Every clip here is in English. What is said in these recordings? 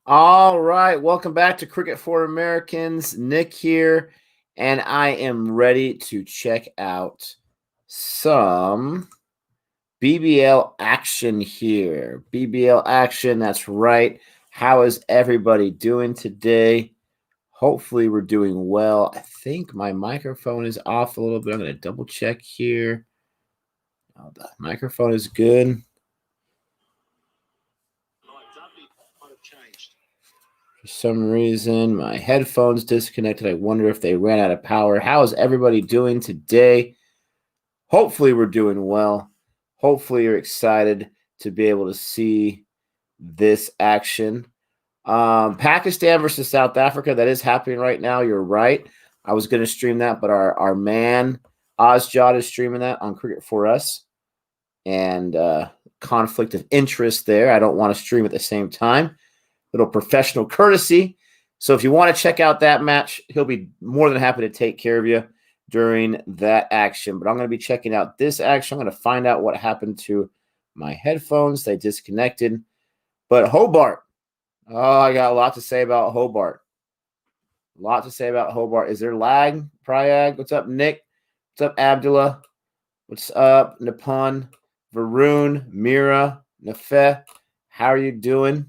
All right, welcome back to Cricket for Americans. Nick here, and I am ready to check out some BBL action here. BBL action, that's right. How is everybody doing today? Hopefully, we're doing well. I think my microphone is off a little bit. I'm going to double check here. Oh, the microphone is good. For some reason, my headphones disconnected. I wonder if they ran out of power. How is everybody doing today? Hopefully, we're doing well. Hopefully, you're excited to be able to see this action. Pakistan versus South Africa, that is happening right now. You're right. I was going to stream that, but our man, Ozjod, is streaming that on Cricket for Us. And conflict of interest there. I don't want to stream at the same time. Little professional courtesy. So if you want to check out that match, he'll be more than happy to take care of you during that action. But I'm going to be checking out this action. I'm going to find out what happened to my headphones. They disconnected. But Hobart. Oh, I got a lot to say about Hobart. A lot to say about Hobart. Is there lag, Prayag? What's up, Nick? What's up, Abdullah? What's up, Nippon? Varun, Mira, Nafeh. How are you doing?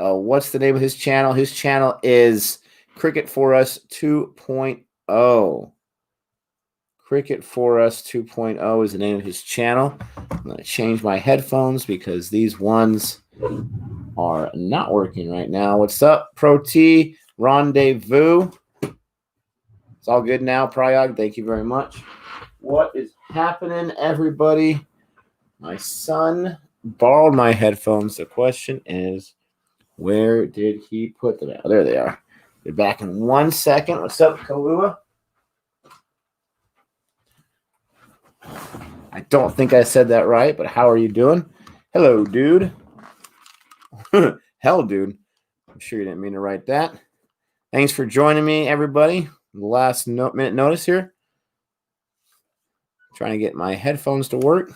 What's the name of his channel? His channel is Cricket for Us 2.0. Cricket for Us 2.0 is the name of his channel. I'm going to change my headphones because these ones are not working right now. What's up, Pro T? Rendezvous. It's all good now, Prayag. Thank you very much. What is happening, everybody? My son borrowed my headphones. The question is, where did he put them? Oh, there they are. They're back in 1 second. What's up, Kalua? I don't think I said that right, but how are you doing? Hello, dude. Hell, dude. I'm sure you didn't mean to write that. Thanks for joining me, everybody. Last minute notice here. Trying to get my headphones to work.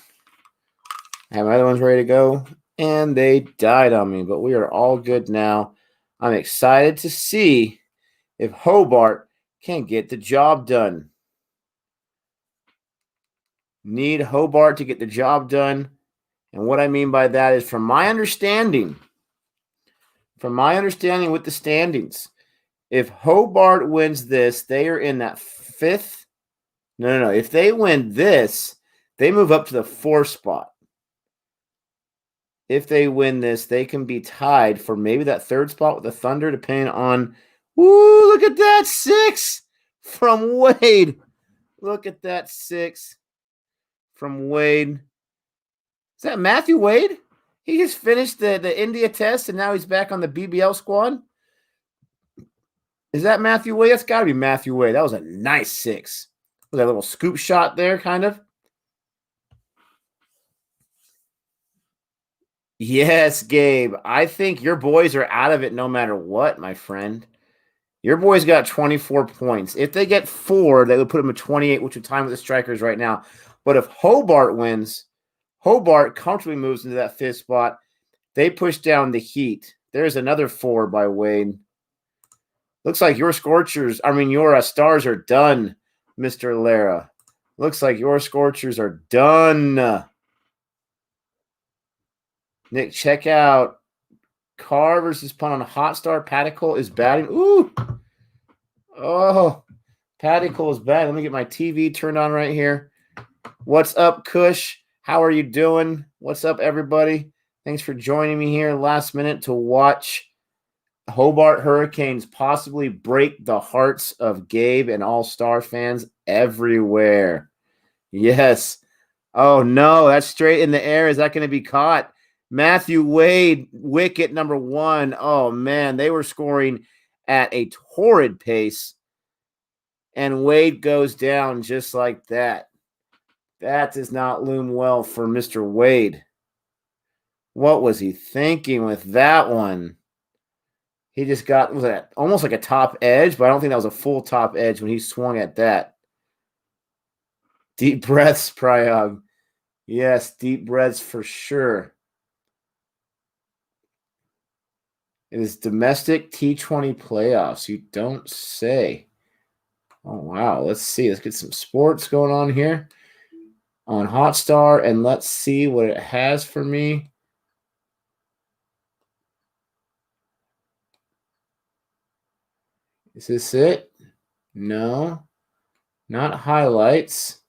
I have my other ones ready to go, and they died on me, but we are all good now. I'm excited to see if Hobart can get the job done. Need Hobart to get the job done. And what I mean by that is from my understanding with the standings, if Hobart wins this, they are in that fifth. No. If they win this, they move up to the 4th spot. If they win this, they can be tied for maybe that 3rd spot with the Thunder, depending on. Woo, look at that 6 from Wade. Look at that 6 from Wade. Is that Matthew Wade? He just finished the India test, and now he's back on the BBL squad. Is that Matthew Wade? That's got to be Matthew Wade. That was a nice 6. Was that a little scoop shot there, kind of? Yes, Gabe. I think your boys are out of it no matter what, my friend. Your boys got 24 points. If they get 4, they would put them at 28, which would time with the strikers right now. But if Hobart wins, Hobart comfortably moves into that 5th spot. They push down the Heat. There's another 4 by Wade. Looks like your Scorchers, your Stars are done, Mr. Lara. Looks like your Scorchers are done. Nick, check out Carr versus Punt on Hotstar. Paticle is batting. Ooh. Oh, Paticle is batting. Let me get my TV turned on right here. What's up, Kush? How are you doing? What's up, everybody? Thanks for joining me here last minute to watch Hobart Hurricanes possibly break the hearts of Gabe and all-star fans everywhere. Yes. Oh, no, that's straight in the air. Is that going to be caught? Matthew Wade, wicket number 1. Oh, man, they were scoring at a torrid pace, and Wade goes down just like that. That does not loom well for Mr. Wade. What was he thinking with that one? He just got, was that almost like a top edge, but I don't think that was a full top edge when he swung at that. Deep breaths, Prayag. Yes, deep breaths for sure. It is domestic T20 playoffs. You don't say. Oh, wow. Let's see. Let's get some sports going on here on Hotstar, and let's see what it has for me. Is this it? No, not highlights.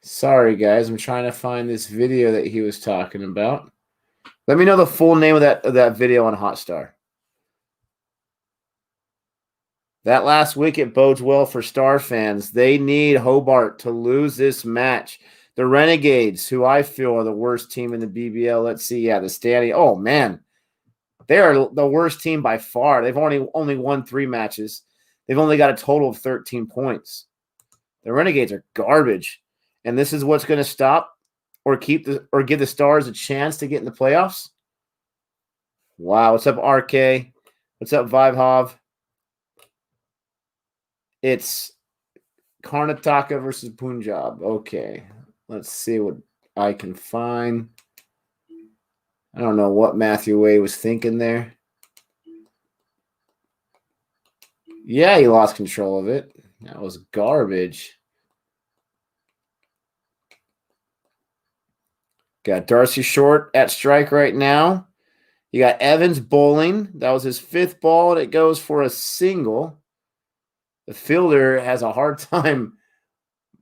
Sorry, guys. I'm trying to find this video that he was talking about. Let me know the full name of that video on Hotstar. That last wicket bodes well for Star fans. They need Hobart to lose this match. The Renegades, who I feel are the worst team in the BBL. Let's see. Yeah, the standing. Oh, man. They are the worst team by far. They've only won 3 matches. They've only got a total of 13 points. The Renegades are garbage. And this is what's going to stop or give the Stars a chance to get in the playoffs? Wow. What's up, RK? What's up, Vibehov? It's Karnataka versus Punjab. Okay. Let's see what I can find. I don't know what Matthew Way was thinking there. Yeah, he lost control of it. That was garbage. Got Darcy Short at strike right now. You got Evans bowling. That was his 5th ball, and it goes for a single. The fielder has a hard time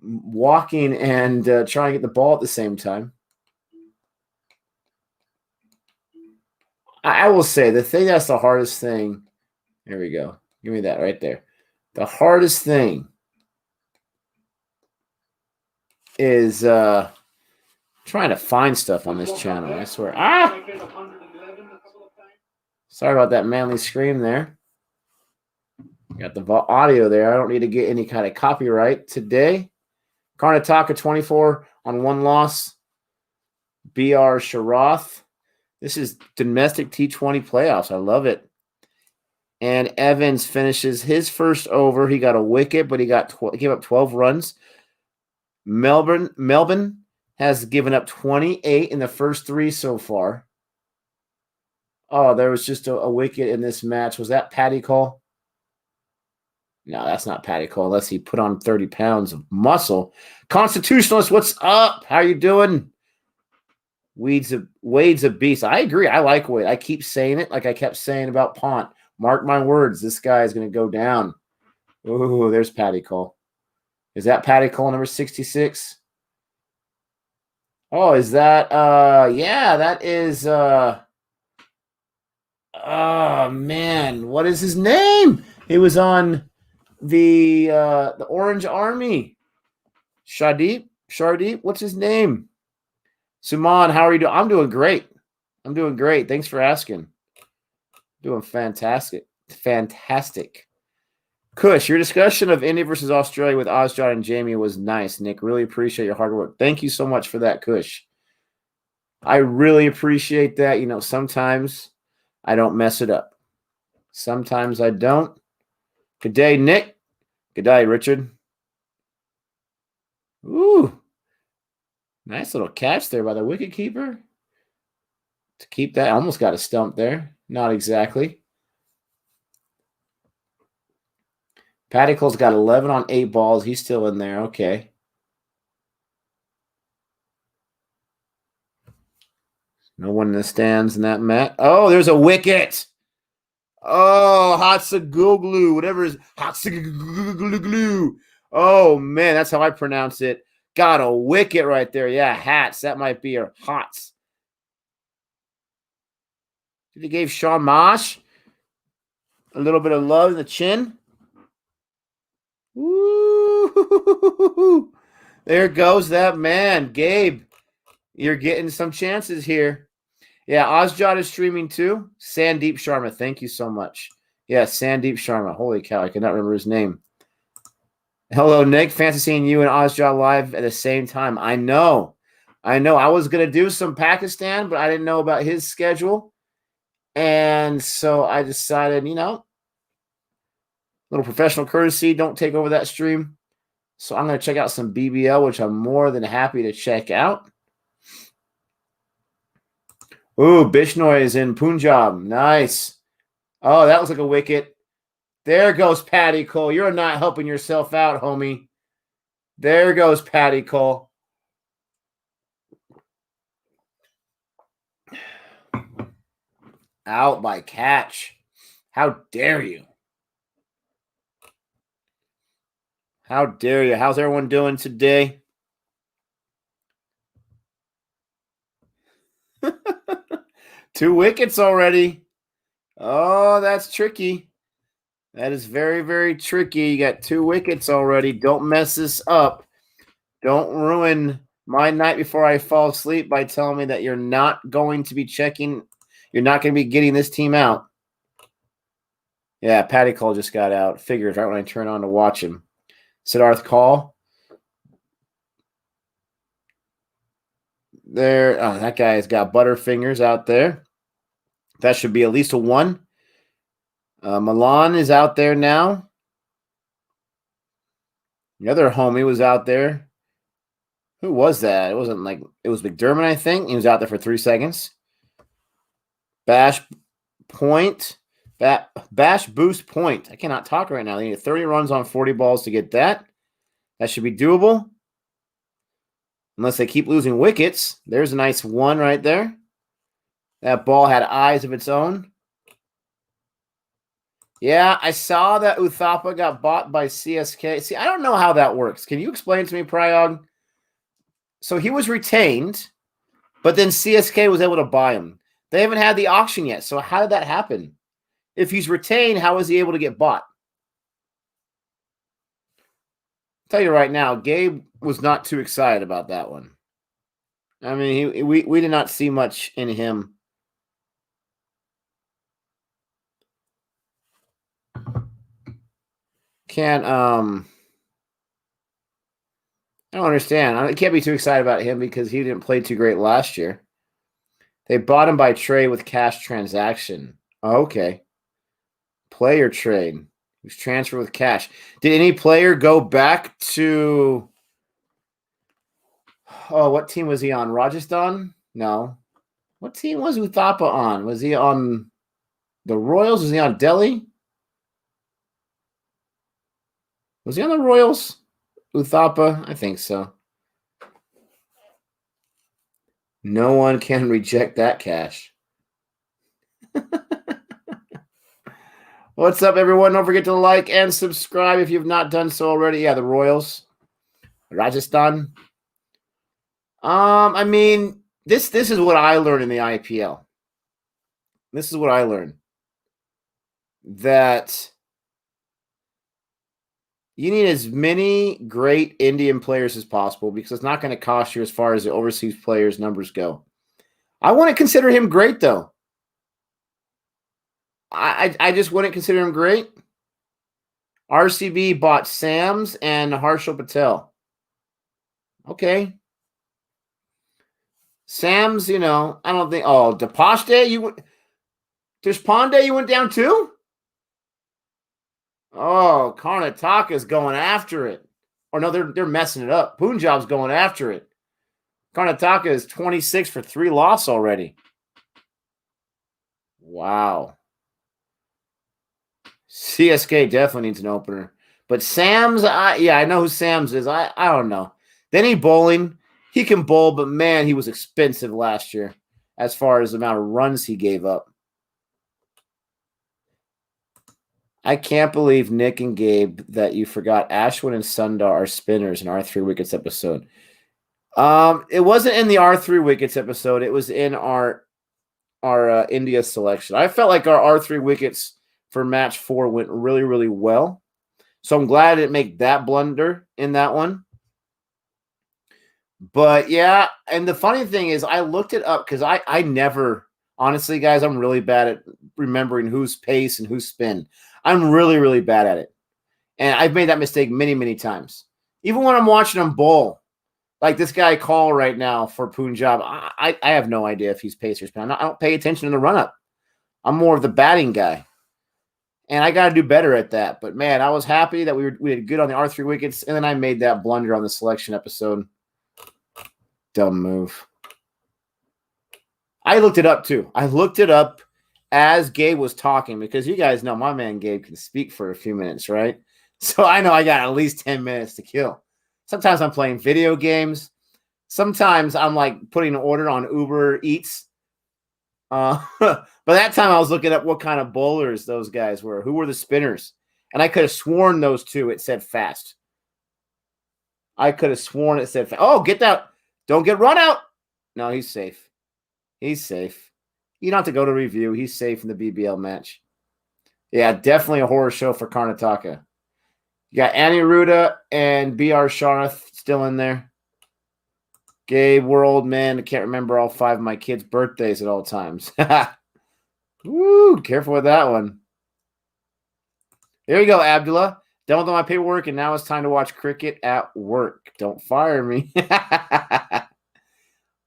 walking and trying to get the ball at the same time. I will say the thing that's the hardest thing. Here we go. Give me that right there. The hardest thing is trying to find stuff on this channel. I swear. Sorry about that manly scream there. Got the audio there. I don't need to get any kind of copyright today. Karnataka 24 on 1 loss. BR Sharath. This is domestic T20 playoffs. I love it. And Evans finishes his first over. He got a wicket, but he gave up 12 runs. Melbourne has given up 28 in the first 3 so far. Oh, there was just a wicket in this match. Was that Paddy Cole? No, that's not Paddy Cole, unless he put on 30 pounds of muscle. Constitutionalist, what's up? How you doing? Wade's a beast. I agree. I like Wade. I keep saying it like I kept saying about Pont. Mark my words. This guy is going to go down. Ooh, there's Paddy Cole. Is that Paddy Cole, number 66? Oh, is that yeah, that is oh man, what is his name? He was on the Orange Army. Shardeep, what's his name? Suman, how are you doing? I'm doing great. Thanks for asking. Doing fantastic. Kush, your discussion of India versus Australia with Ozjon and Jamie was nice, Nick. Really appreciate your hard work. Thank you so much for that, Kush. I really appreciate that. You know, sometimes I don't mess it up. Sometimes I don't. Good day, Nick. Good day, Richard. Ooh. Nice little catch there by the wicketkeeper. To keep that, almost got a stump there. Not exactly. Paddy Cole's got 11 on 8 balls. He's still in there. Okay. No one in the stands in that match. Oh, there's a wicket. Oh, Hatsagoglu, whatever is Hatsagoglu. Oh, man, that's how I pronounce it. Got a wicket right there. Yeah, Hats. That might be her Hots. He gave Sean Marsh a little bit of love in the chin. Woo! There goes that man, Gabe. You're getting some chances here. Yeah, Ozjot is streaming too. Sandeep Sharma, thank you so much. Yeah, Sandeep Sharma. Holy cow, I cannot remember his name. Hello, Nick. Fancy seeing you and Ozjot live at the same time. I know. I was going to do some Pakistan, but I didn't know about his schedule. And so I decided, you know, little professional courtesy, don't take over that stream. So I'm going to check out some BBL, which I'm more than happy to check out. Ooh, Bishnoi is in Punjab. Nice. Oh, that looks like a wicket. There goes Patty Cole. You're not helping yourself out, homie. There goes Patty Cole. Out by catch. How dare you? How dare you? How's everyone doing today? Two wickets already. Oh, that's tricky. That is very, very tricky. You got two wickets already. Don't mess this up. Don't ruin my night before I fall asleep by telling me that you're not going to be checking. You're not going to be getting this team out. Yeah, Patty Cole just got out. Figures right when I turn on to watch him. Siddharth Kaul. There. Oh, that guy's got butterfingers out there. That should be at least a 1. Milan is out there now. The other homie was out there. Who was that? It wasn't like it was McDermott, I think. He was out there for 3 seconds. Bash point. Bash boost point. I cannot talk right now. They need 30 runs on 40 balls to get that. That should be doable. Unless they keep losing wickets. There's a nice 1 right there. That ball had eyes of its own. Yeah, I saw that Uthappa got bought by CSK. See, I don't know how that works. Can you explain to me, Prayog? So he was retained, but then CSK was able to buy him. They haven't had the auction yet. So how did that happen? If he's retained, how was he able to get bought? I'll tell you right now, Gabe was not too excited about that one. I mean, we did not see much in him. I don't understand. I can't be too excited about him because he didn't play too great last year. They bought him by trade with cash transaction. Oh, okay. Player trade. He was transferred with cash. Did any player go back to... Oh, what team was he on? Rajasthan? No. What team was Uthappa on? Was he on the Royals? Was he on Delhi? Was he on the Royals? Uthappa? I think so. No one can reject that cash. What's up, everyone? Don't forget to like and subscribe if you've not done so already. Yeah, the Royals. Rajasthan. I mean, this is what I learned in the IPL. This is what I learned. That you need as many great Indian players as possible because it's not going to cost you as far as the overseas players' numbers go. I wouldn't consider him great, though. I just wouldn't consider him great. RCB bought Sams and Harshal Patel. Okay. Sams, I don't think. Oh, Deshpande, Deshpande, you went down too? Oh, Karnataka's going after it. Or no, they're messing it up. Punjab's going after it. Karnataka is 26 for 3 loss already. Wow. CSK definitely needs an opener. But Sams, I know who Sams is. I don't know. Then he bowling. He can bowl, but man, he was expensive last year as far as the amount of runs he gave up. I can't believe, Nick and Gabe, that you forgot Ashwin and Sundar are spinners in our 3 wickets episode. It wasn't in the R3 wickets episode. It was in our India selection. I felt like our R3 wickets for match 4 went really, really well. So I'm glad I didn't make that blunder in that one. But yeah, and the funny thing is I looked it up because I never, honestly, guys, I'm really bad at remembering who's pace and who's spin. I'm really, really bad at it. And I've made that mistake many, many times. Even when I'm watching them bowl, like this guy Call right now for Punjab, I have no idea if he's pace or spin. I don't pay attention to the run-up. I'm more of the batting guy. And I got to do better at that. But, man, I was happy that we did good on the R3 wickets, and then I made that blunder on the selection episode. Dumb move. I looked it up too. I looked it up as Gabe was talking because you guys know my man Gabe can speak for a few minutes, right? So I know I got at least 10 minutes to kill. Sometimes I'm playing video games. Sometimes I'm like putting an order on Uber Eats. But that time I was looking up what kind of bowlers those guys were. Who were the spinners? And I could have sworn those two, it said fast. I could have sworn it said fast. Oh, get that. Don't get run out. No, he's safe. He's safe. You don't have to go to review. He's safe in the BBL match. Yeah, definitely a horror show for Karnataka. You got Aniruddha and BR Sharath still in there. Gabe, we're old man. I can't remember all 5 of my kids' birthdays at all times. Woo, careful with that one. There you go, Abdullah. Done with all my paperwork, and now it's time to watch cricket at work. Don't fire me.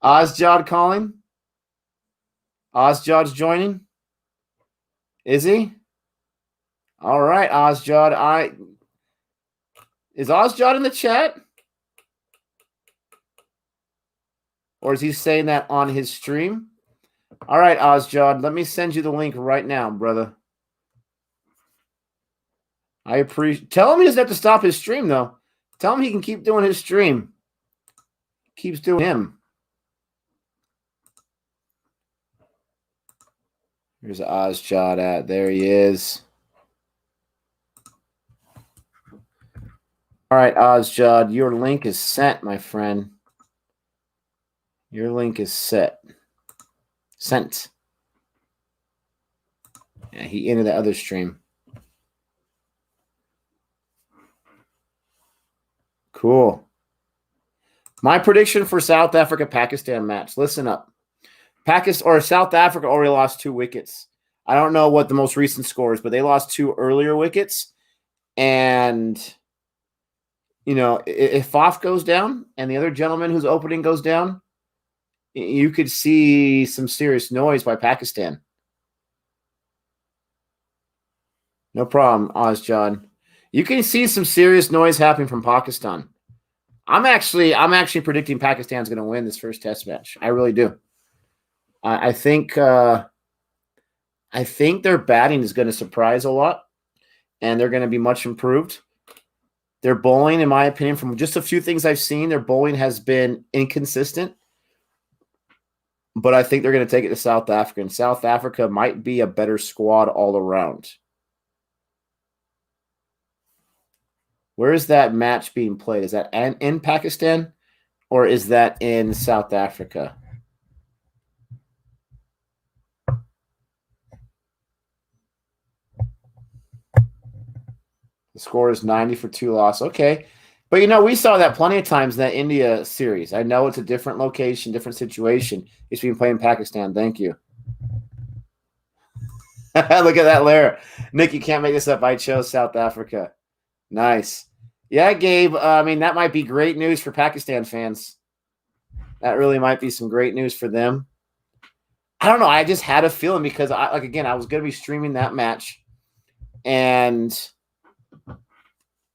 Ozjod calling. Ozjod's joining. Is he? All right, Ozjod. Is Ozjod in the chat? Or is he saying that on his stream? All right, Ozjod, let me send you the link right now, brother. I appreciate. Tell him he doesn't have to stop his stream, though. Tell him he can keep doing his stream. Keeps doing him. Here's Ozjod at. There he is. All right, Ozjod, your link is sent, my friend. Your link is set. Sent. Yeah, he entered the other stream. Cool. My prediction for South Africa-Pakistan match. Listen up. South Africa already lost 2 wickets. I don't know what the most recent score is, but they lost 2 earlier wickets. And, you know, if Faf goes down and the other gentleman who's opening goes down, you could see some serious noise by Pakistan. No problem, Ozjod. You can see some serious noise happening from Pakistan. I'm actually predicting Pakistan's going to win this first test match. I really do. I think their batting is going to surprise a lot, and they're going to be much improved. Their bowling, in my opinion, from just a few things I've seen, their bowling has been inconsistent. But I think they're going to take it to South Africa, and South Africa might be a better squad all around. Where is that match being played? Is that in Pakistan or is that in South Africa? The score is 90 for 2 loss. Okay. But, you know, we saw that plenty of times in that India series. I know it's a different location, different situation. It's being played in Pakistan. Thank you. Look at that, Lara. Nick, you can't make this up. I chose South Africa. Nice. Yeah, Gabe. I mean, that might be great news for Pakistan fans. That really might be some great news for them. I don't know. I just had a feeling because, I was going to be streaming that match. And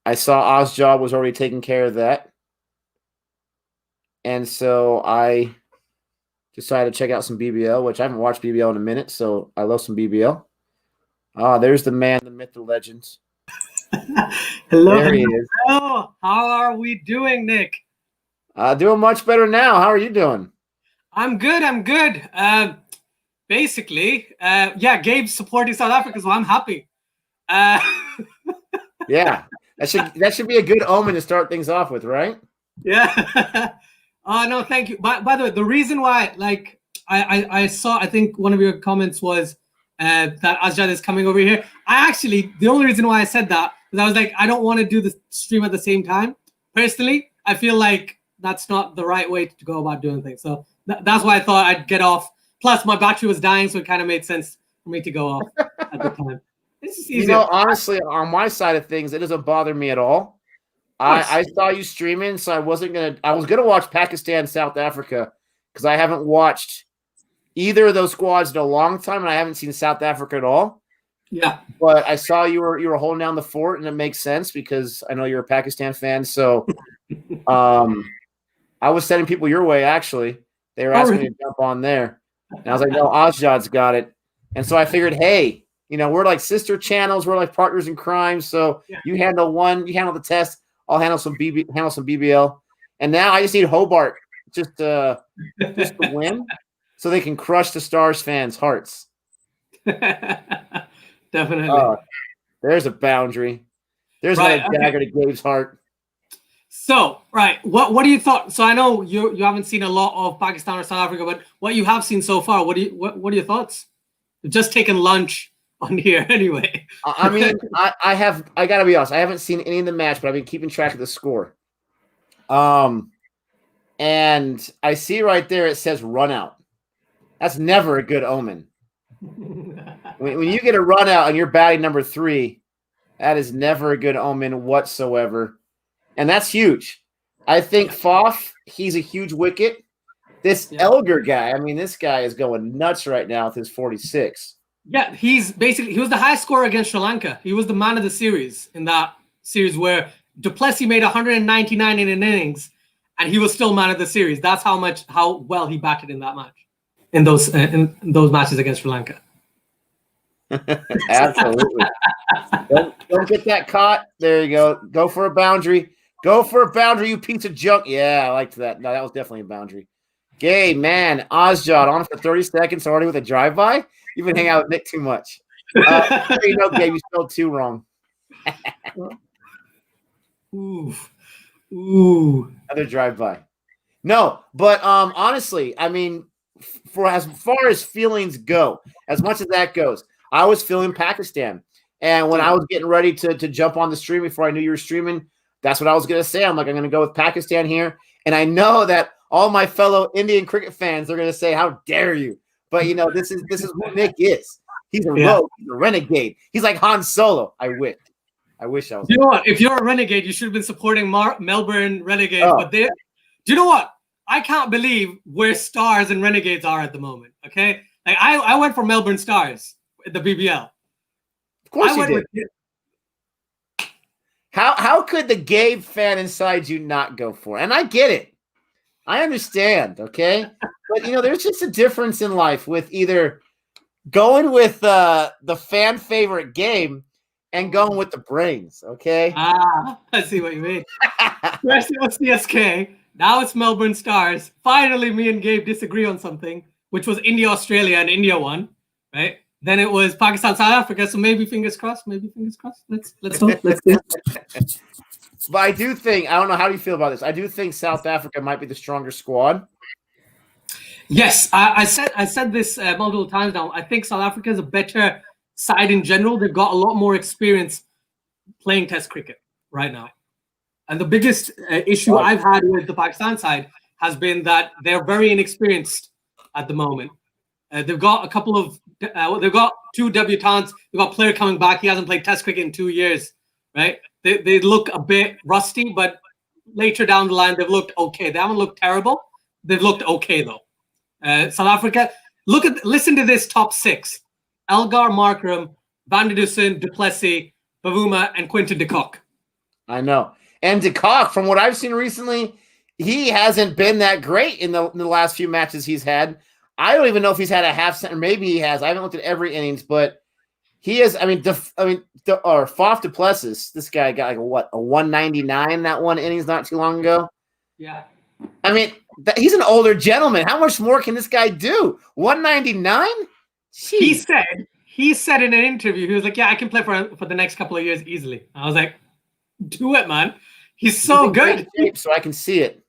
I saw Ozjod was already taking care of that. And so I decided to check out some BBL, which I haven't watched BBL in a minute, so I love some BBL. There's the man, the myth, the legends. Hello. There he is. Hello. How are we doing, Nick? Doing much better now. How are you doing? I'm good. Basically, Gabe's supporting South Africa, so I'm happy. Yeah, that should be a good omen to start things off with, right? Yeah. No, thank you. By the way, the reason why, like, I saw, I think one of your comments was that Ozjod is coming over here. The only reason why I said that is I was like, I don't want to do the stream at the same time. Personally, I feel like that's not the right way to go about doing things. So that's why I thought I'd get off. Plus, my battery was dying, so it kind of made sense for me to go off at the time. It's just easier. You know, honestly, on my side of things, it doesn't bother me at all. I saw you streaming, so I was gonna watch Pakistan, South Africa, because I haven't watched either of those squads in a long time, and I haven't seen South Africa at all. Yeah. But I saw you were holding down the fort, and it makes sense because I know you're a Pakistan fan. So I was sending people your way, actually. They were asking me to jump on there. And I was like, no, Ozjad's got it. And so I figured, hey, we're like sister channels, we're like partners in crime. So you handle one, you handle the test, I'll handle some BBL. And now I just need Hobart just to win so they can crush the Stars fans' hearts. Definitely. There's a boundary. There's another dagger to Gabe's heart. So, what do you thought? So I know you haven't seen a lot of Pakistan or South Africa, but what you have seen so far, what are your thoughts? You've just taken lunch on here anyway. I mean, I gotta be honest, I haven't seen any of the match, but I've been keeping track of the score. And I see right there it says run out. That's never a good omen. When you get a run out and you're batting number 3, that is never a good omen whatsoever. And that's huge. I think Faf, he's a huge wicket. This Elgar guy, I mean, this guy is going nuts right now with his 46. Yeah, he was the highest scorer against Sri Lanka. He was the man of the series in that series where du Plessis made 199 in an innings, and he was still man of the series. That's how well he batted in that match, in those matches against Sri Lanka. Absolutely. Don't get that caught. There you go. Go for a boundary. Go for a boundary, you piece of junk. Yeah, I liked that. No, that was definitely a boundary. Gay, man. Ozjad on for 30 seconds already with a drive-by. You've been hanging out with Nick too much. Gabe, you spelled 2 wrong. Ooh. Another drive-by. No, but honestly, I mean, for as far as feelings go, as much as that goes, I was feeling Pakistan. And when I was getting ready to jump on the stream before I knew you were streaming, that's what I was going to say. I'm going to go with Pakistan here. And I know that all my fellow Indian cricket fans are going to say, how dare you? But, this is who Nick is. He's a rogue. He's a renegade. He's like Han Solo. I wish I was. You know what? If you're a renegade, you should have been supporting Melbourne Renegades. But do you know what? I can't believe where Stars and Renegades are at the moment. Okay, like I went for Melbourne Stars at the BBL. Of course you did. How could the Gabe fan inside you not go for it? And I get it. I understand, okay? But, there's just a difference in life with either going with the fan favorite game and going with the brains, okay? I see what you mean. First it was CSK. Now it's Melbourne Stars. Finally, me and Gabe disagree on something, which was India, Australia, and India won, right? Then it was Pakistan, South Africa. So maybe fingers crossed. Let's hope. Let's do it. But I do think, I don't know, how do you feel about this? I do think South Africa might be the stronger squad. Yes, I said this multiple times now. I think South Africa is a better side in general. They've got a lot more experience playing Test cricket right now. And the biggest issue I've had with the Pakistan side has been that they're very inexperienced at the moment. They've got a couple of, they've got 2 debutants. They've got a player coming back. He hasn't played Test cricket in 2 years, right? They look a bit rusty, but later down the line, they've looked okay. They haven't looked terrible. They've looked okay, though. South Africa, listen to this top 6. Elgar, Markram, Van der Dussen, du Plessis, Bavuma, and Quinton de Kock. I know. And de Kock, from what I've seen recently, he hasn't been that great in the last few matches he's had. I don't even know if he's had a half center. Maybe he has. I haven't looked at every innings, but he is. Faf du Plessis. This guy got like a 199 that one innings not too long ago. Yeah. I mean, he's an older gentleman. How much more can this guy do? 199? He said in an interview, he was like, "Yeah, I can play for the next couple of years easily." I was like, "Do it, man! He's so good." So I can see it.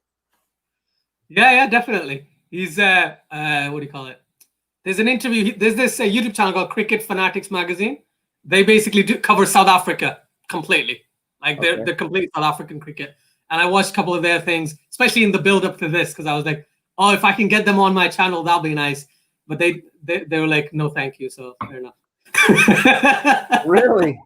Yeah, definitely. He's what do you call it? There's an interview. There's this YouTube channel called Cricket Fanatics Magazine. They basically cover South Africa completely. Like they're complete South African cricket. And I watched a couple of their things, especially in the build up to this, because I was like, "Oh, if I can get them on my channel, that'll be nice." But they were like, "No, thank you." So fair enough. Really?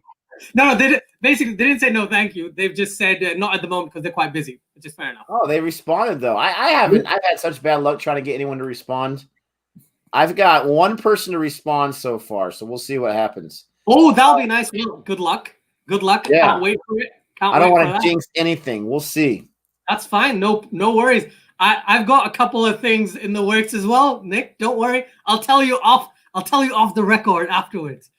No, they didn't say no, thank you. They've just said not at the moment because they're quite busy, which is fair enough. Oh, they responded though. I haven't. I've had such bad luck trying to get anyone to respond. I've got one person to respond so far, so we'll see what happens. Oh, that'll be nice. Good luck. Yeah. Can't wait for it. I don't want to jinx anything. We'll see. That's fine. No worries. I've got a couple of things in the works as well, Nick. Don't worry. I'll tell you off the record afterwards.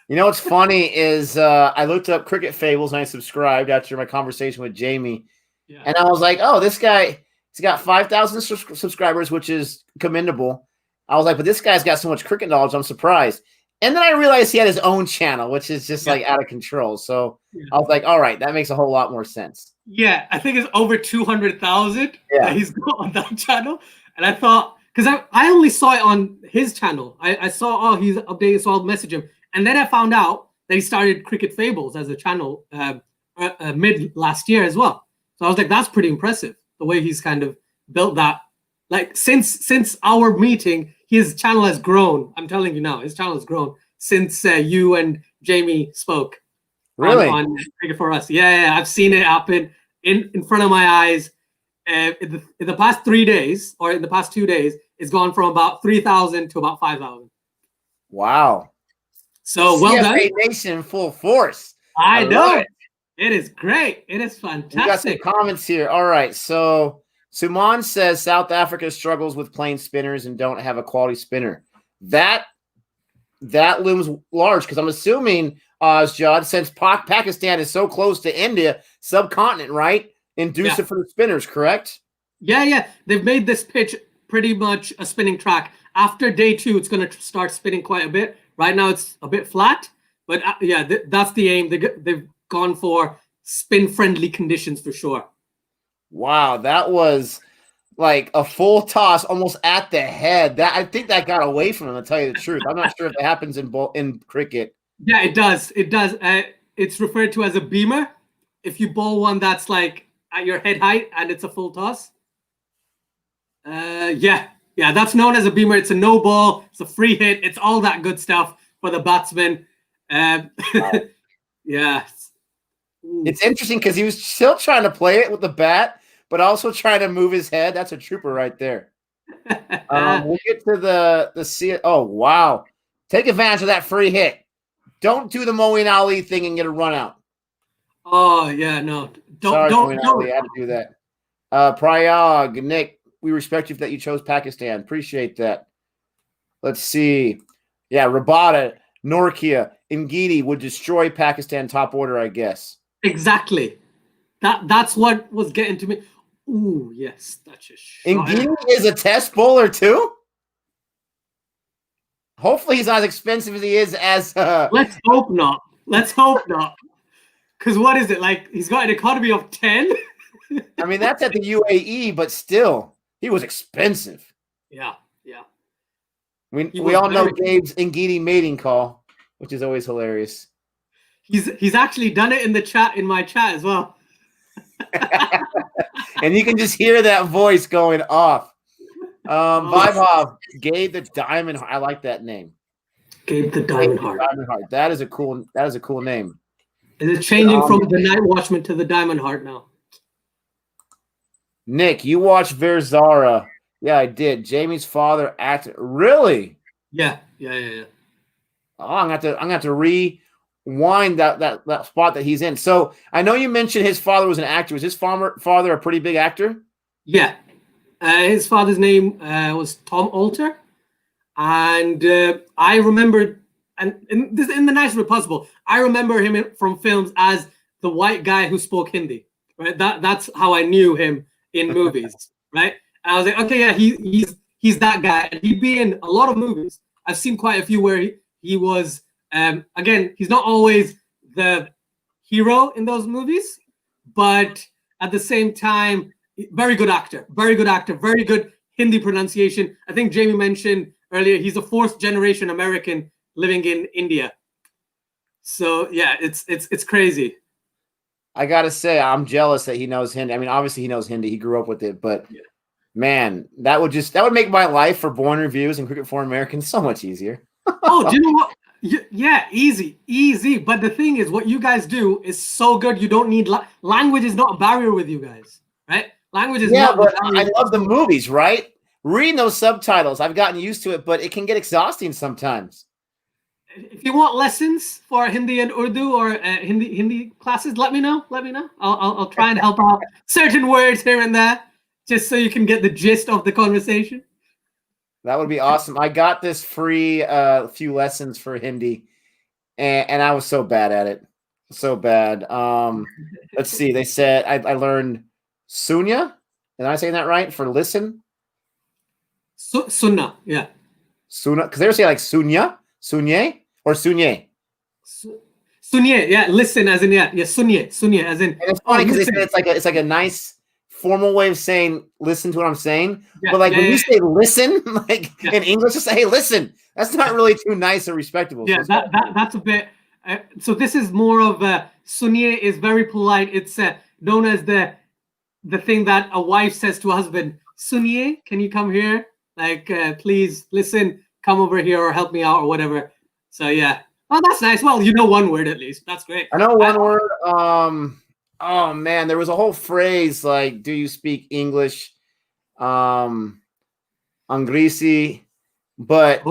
You know what's funny is I looked up Cricket Fables and I subscribed after my conversation with Jamie, and I was like, "Oh, this guy, he's got 5,000 subscribers, which is commendable." I was like, "But this guy's got so much cricket knowledge, I'm surprised." And then I realized he had his own channel, which is just like out of control. So I was like, "All right, that makes a whole lot more sense." Yeah, I think it's over 200,000 that he's got on that channel, and I thought because I only saw it on his channel. I saw he's updated, so I'll message him. And then I found out that he started Cricket Fables as a channel mid last year as well. So I was like, that's pretty impressive, the way he's kind of built that. Like since our meeting, his channel has grown. I'm telling you now, his channel has grown since you and Jamie spoke. Really? On Cricket for Us. Yeah, I've seen it happen in front of my eyes. In the past 3 days, or in the past 2 days, it's gone from about 3,000 to about 5,000. Wow. So well done. CFA Nation full force. I know. It is great. It is fantastic. We got some comments here. All right. So Suman says South Africa struggles with playing spinners and don't have a quality spinner. That looms large because I'm assuming, Jod, since Pakistan is so close to India, subcontinent, right? Inducive for the spinners, correct? Yeah. They've made this pitch pretty much a spinning track. After day 2, it's going to start spinning quite a bit. Right now, it's a bit flat, but that's the aim. They've gone for spin-friendly conditions for sure. Wow, that was like a full toss, almost at the head. I think that got away from him. To tell you the truth, I'm not sure if it happens in cricket. Yeah, it does. It does. It's referred to as a beamer. If you bowl one that's like at your head height and it's a full toss. Yeah, that's known as a beamer. It's a no ball. It's a free hit. It's all that good stuff for the batsman. Wow. Yeah. It's interesting because he was still trying to play it with the bat, but also trying to move his head. That's a trooper right there. We'll get to the oh, wow. Take advantage of that free hit. Don't do the Moeen Ali thing and get a run out. Oh, yeah, no. Sorry, Moeen Ali, I had to do that. Prayag, Nick, we respect you that you chose Pakistan. Appreciate that. Let's see. Yeah, Rabada, Norkia, Ngidi would destroy Pakistan top order, I guess. Exactly. That's what was getting to me. Ooh, yes, that's a shot. Ngidi is a test bowler too? Hopefully he's not as expensive as he is as Let's hope not. Because what is it? Like, he's got an economy of 10? I mean, that's at the UAE, but still, he was expensive. Yeah. We all know Gabe's Ngidi mating call, which is always hilarious. He's actually done it in my chat as well. And you can just hear that voice going off. Vibhov, Gabe the Diamond Heart. I like that name. Gabe the Diamond Heart. That is a cool name. Is it changing from the Night Watchman to the Diamond Heart now? Nick, you watched Verzara. Yeah, I did. Jamie's father acted. Really? Yeah. Oh, I'm gonna have to rewind that spot that he's in. So I know you mentioned his father was an actor. Was his father a pretty big actor? Yeah. His father's name was Tom Alter. And I remember, and in the nicest way possible, I remember him from films as the white guy who spoke Hindi. Right? That's how I knew him in movies. Right? And I was like, okay, yeah, he's that guy. And he'd be in a lot of movies. I've seen quite a few where he was, again, he's not always the hero in those movies, but at the same time, very good actor, very good Hindi pronunciation. I think Jamie mentioned earlier, he's a 4th generation American living in India. So yeah, it's crazy. I gotta say, I'm jealous that he knows Hindi. I mean, obviously he knows Hindi. He grew up with it, but man, that would make my life for Born Reviews and Cricket for Americans so much easier. Oh, do you know what? Yeah, easy. But the thing is, what you guys do is so good. You don't need language is not a barrier with you guys, right? Language is not. But I love the movies, right? Reading those subtitles, I've gotten used to it, but it can get exhausting sometimes. If you want lessons for Hindi and Urdu or Hindi classes, let me know. I'll try and help out certain words here and there. just so you can get the gist of the conversation. That would be awesome. I got this free few lessons for Hindi, and I was so bad at it. So bad. Let's see. They said I learned Sunya. Am I saying that right? For listen? Sunna, yeah. Suna. Because they were saying like Sunya, Sunye, or Sunye. Sunye, yeah. Listen, as in yeah, Sunye, as in. And it's funny because they said it's like a nice formal way of saying listen to what I'm saying. But like when you say listen, like in English, just say hey, listen. That's not really too nice or respectable. Yeah, so that's a bit. So this is more of Sunye is very polite. It's known as the thing that a wife says to a husband. Sunye, can you come here? Like, please listen, come over here or help me out or whatever. So yeah. Oh, that's nice. Well, you know one word at least. That's great. I know one word. Oh man, there was a whole phrase like, "Do you speak English?" Angrisi, but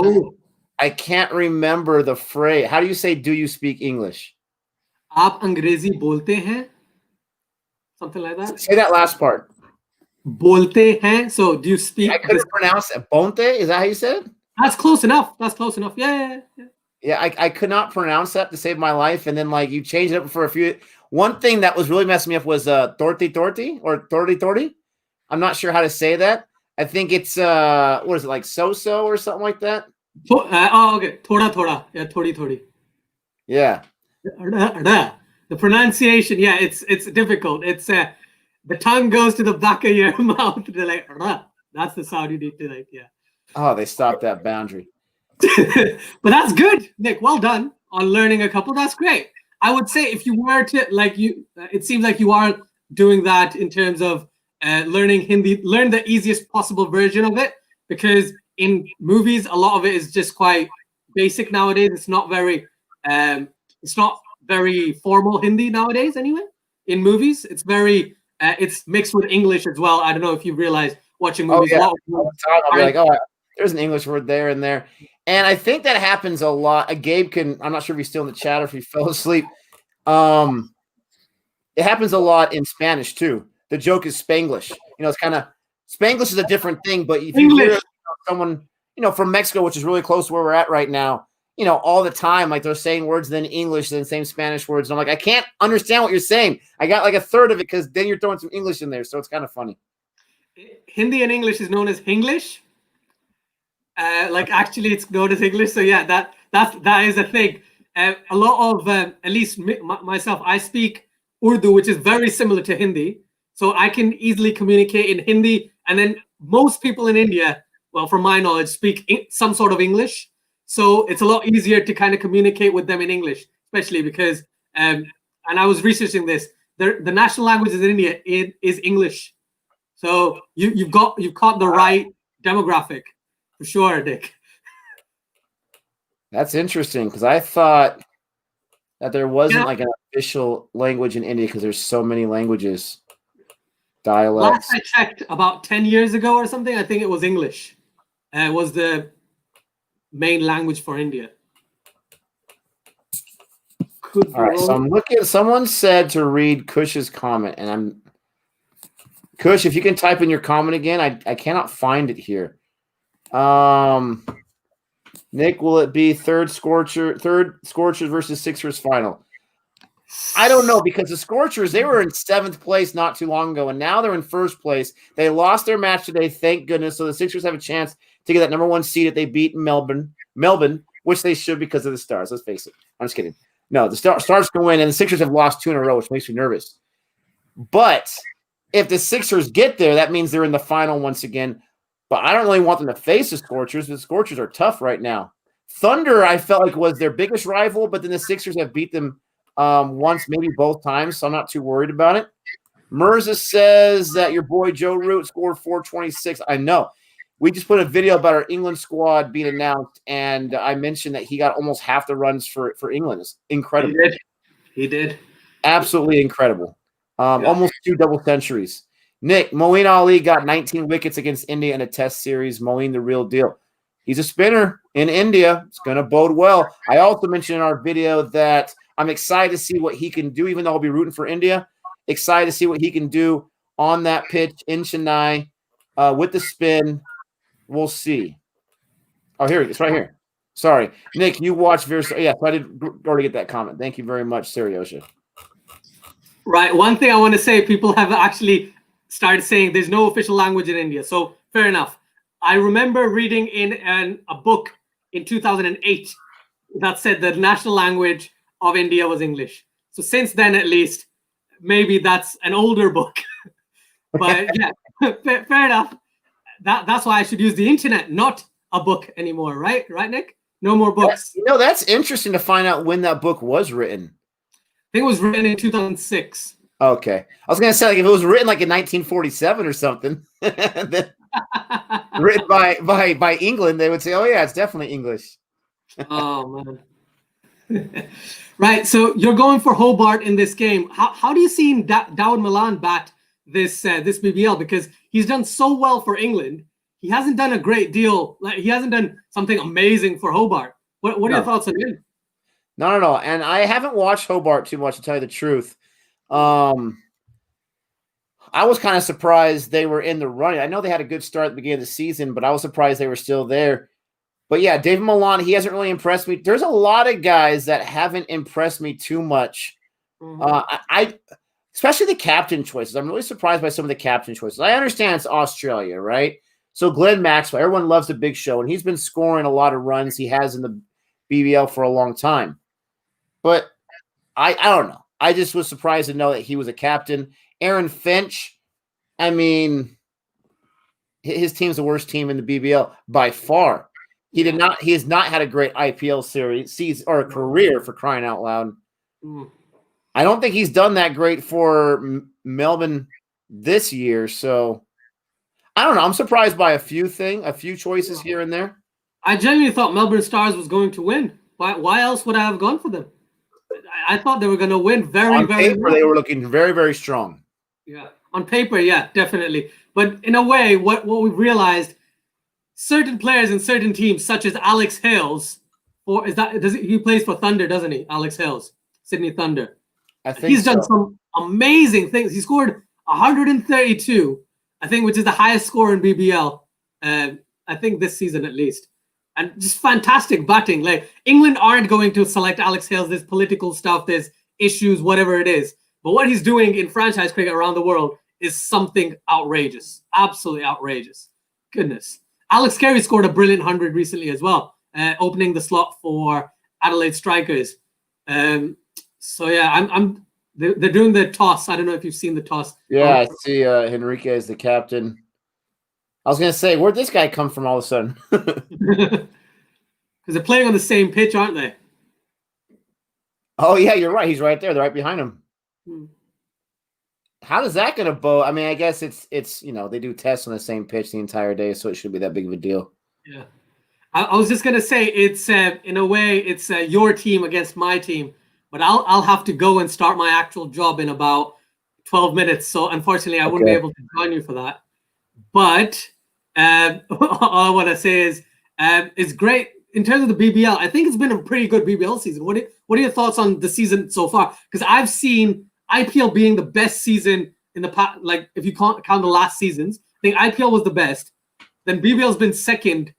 I can't remember the phrase. How do you say, "Do you speak English?" आप अंग्रेजी बोलते हैं? Something like that. Say that last part. बोलते हैं. So do you speak? I couldn't pronounce it. Bonte? Is that how you said? That's close enough. That's close enough. Yeah. Yeah, I could not pronounce that to save my life. And then like you changed it up for a few. One thing that was really messing me up was torti or torti. I'm not sure how to say that. I think it's what is it, like so or something like that? Okay. Thoda. Yeah, thodi. Yeah. The pronunciation, yeah, it's difficult. It's the tongue goes to the back of your mouth. They're like, that's the sound you need to like, yeah. Oh, they stopped that boundary. But that's good, Nick. Well done on learning a couple. That's great. I would say if you were to it seems like you are doing that in terms of learning Hindi. Learn the easiest possible version of it, because in movies a lot of it is just quite basic nowadays. It's not very formal Hindi nowadays. Anyway, in movies, it's very it's mixed with English as well. I don't know if you realize watching movies. All the time I'll be like, oh, there's an English word there and there. And I think that happens a lot. Gabe I'm not sure if he's still in the chat or if he fell asleep. It happens a lot in Spanish too. The joke is Spanglish. It's kind of Spanglish is a different thing, but if you hear someone, from Mexico, which is really close to where we're at right now, all the time, like they're saying words then English, then same Spanish words. And I'm like, I can't understand what you're saying. I got like a third of it because then you're throwing some English in there. So it's kind of funny. Hindi and English is known as Hinglish. Like actually it's known as English. So yeah, that is a thing. A lot of, at least myself, I speak Urdu, which is very similar to Hindi. So I can easily communicate in Hindi. And then most people in India, well, from my knowledge, speak some sort of English. So it's a lot easier to kind of communicate with them in English, especially because, and I was researching this, the national language in India is English. So you've caught the right demographic for sure, Dick. That's interesting because I thought that there wasn't like an official language in India because there's so many languages, dialects. Last I checked, about 10 years ago or something, I think it was English. It was the main language for India. All right, so I'm looking. Someone said to read Kush's comment, and Kush, if you can type in your comment again, I cannot find it here. Nick, will it be third Scorchers versus Sixers final? I don't know, because the Scorchers, they were in 7th place not too long ago, and now they're in 1st place. They lost their match today, thank goodness. So the Sixers have a chance to get that number 1 seed if they beat Melbourne, which they should because of the Stars. Let's face it. I'm just kidding. No, the Stars can win, and the Sixers have lost 2 in a row, which makes me nervous. But if the Sixers get there, that means they're in the final once again. But I don't really want them to face the Scorchers. The Scorchers are tough right now. Thunder, I felt like, was their biggest rival, but then the Sixers have beat them once, maybe both times, so I'm not too worried about it. Mirza says that your boy Joe Root scored 426. I know. We just put a video about our England squad being announced, and I mentioned that he got almost half the runs for England. It's incredible. He did. Absolutely incredible. Almost 2 double centuries. Nick, Moeen Ali got 19 wickets against India in a test series. Moeen, the real deal. He's a spinner in India. It's going to bode well. I also mentioned in our video that I'm excited to see what he can do, even though I'll be rooting for India. Excited to see what he can do on that pitch in Chennai with the spin. We'll see. Oh, here it's right here. Sorry, Nick, you watched Virsa. Yeah, so I did already get that comment. Thank you very much, Seriosha. Right. One thing I want to say, people have actually started saying there's no official language in India. So fair enough. I remember reading in a book in 2008 that said the national language of India was English. So since then, at least, maybe that's an older book. But yeah, fair enough. That's why I should use the internet, not a book anymore, right? Right, Nick? No more books. That's interesting to find out when that book was written. I think it was written in 2006. Okay. I was going to say, like, if it was written like in 1947 or something, then written by England, they would say, oh, yeah, it's definitely English. Oh, man. Right. So you're going for Hobart in this game. How do you see Dawood Milan bat this BBL? Because he's done so well for England. He hasn't done a great deal. Like, he hasn't done something amazing for Hobart. What are your thoughts on him? Not at all. And I haven't watched Hobart too much, to tell you the truth. I was kind of surprised they were in the running. I know they had a good start at the beginning of the season, but I was surprised they were still there. But yeah, David Milan, he hasn't really impressed me. There's a lot of guys that haven't impressed me too much. I especially the captain choices. I'm really surprised by some of the captain choices. I understand it's Australia, right? So Glenn Maxwell, everyone loves the big show, and he's been scoring a lot of runs. He has in the BBL for a long time. But I don't know. I just was surprised to know that he was a captain. Aaron Finch, I mean, his team's the worst team in the BBL by far. He has not had a great IPL series or a career, for crying out loud. I don't think he's done that great for Melbourne this year. So I don't know. I'm surprised by a few choices here and there. I genuinely thought Melbourne Stars was going to win. Why else would I have gone for them? I thought they were going to win very paper, well. They were looking very, very strong. Yeah, on paper, yeah, definitely. But in a way, what we've realized, certain players in certain teams, such as Alex Hales, he plays for Thunder, doesn't he? Alex Hales, Sydney Thunder. I think he's done some amazing things. He scored 132, I think, which is the highest score in BBL. I think this season at least. And just fantastic batting. Like, England aren't going to select Alex Hales. There's political stuff, there's issues, whatever it is. But what he's doing in franchise cricket around the world is something outrageous. Absolutely outrageous. Goodness. Alex Carey scored a brilliant 100 recently as well, opening the slot for Adelaide Strikers. So yeah, they're doing the toss. I don't know if you've seen the toss. Yeah, I see Henrique is the captain. I was going to say, where'd this guy come from all of a sudden? Because they're playing on the same pitch, aren't they? Oh, yeah, you're right. He's right there. They're right behind him. How is that going to bow? I mean, I guess it's they do tests on the same pitch the entire day, so it shouldn't be that big of a deal. Yeah. I was just going to say, it's in a way, it's your team against my team. But I'll have to go and start my actual job in about 12 minutes. So unfortunately, I wouldn't be able to join you for that. But all I want to say is it's great in terms of the BBL. I think it's been a pretty good BBL season. What are your thoughts on the season so far? Because I've seen IPL being the best season in the past. Like, if you count the last seasons, I think IPL was the best. Then BBL's been second,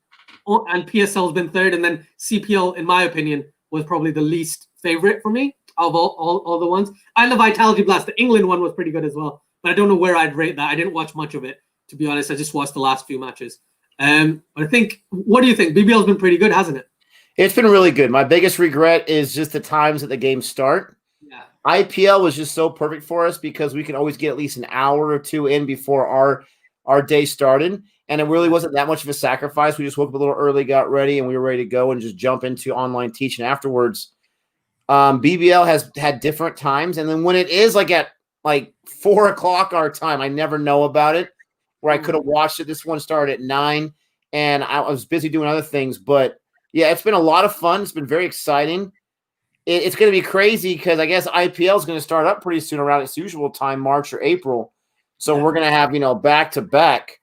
and PSL's been third, and then CPL, in my opinion, was probably the least favorite for me of all the ones. I love Vitality Blast. The England one was pretty good as well, but I don't know where I'd rate that. I didn't watch much of it, to be honest. I just watched the last few matches. But I think, what do you think? BBL's been pretty good, hasn't it? It's been really good. My biggest regret is just the times that the games start. Yeah. IPL was just so perfect for us because we can always get at least an hour or two in before our day started. And it really wasn't that much of a sacrifice. We just woke up a little early, got ready, and we were ready to go and just jump into online teaching afterwards. BBL has had different times. And then when it is at 4 o'clock our time, I never know about it, where I could have watched it. This one started at 9, and I was busy doing other things. But, yeah, it's been a lot of fun. It's been very exciting. It's going to be crazy because I guess IPL is going to start up pretty soon around its usual time, March or April. So we're going to have, back-to-back.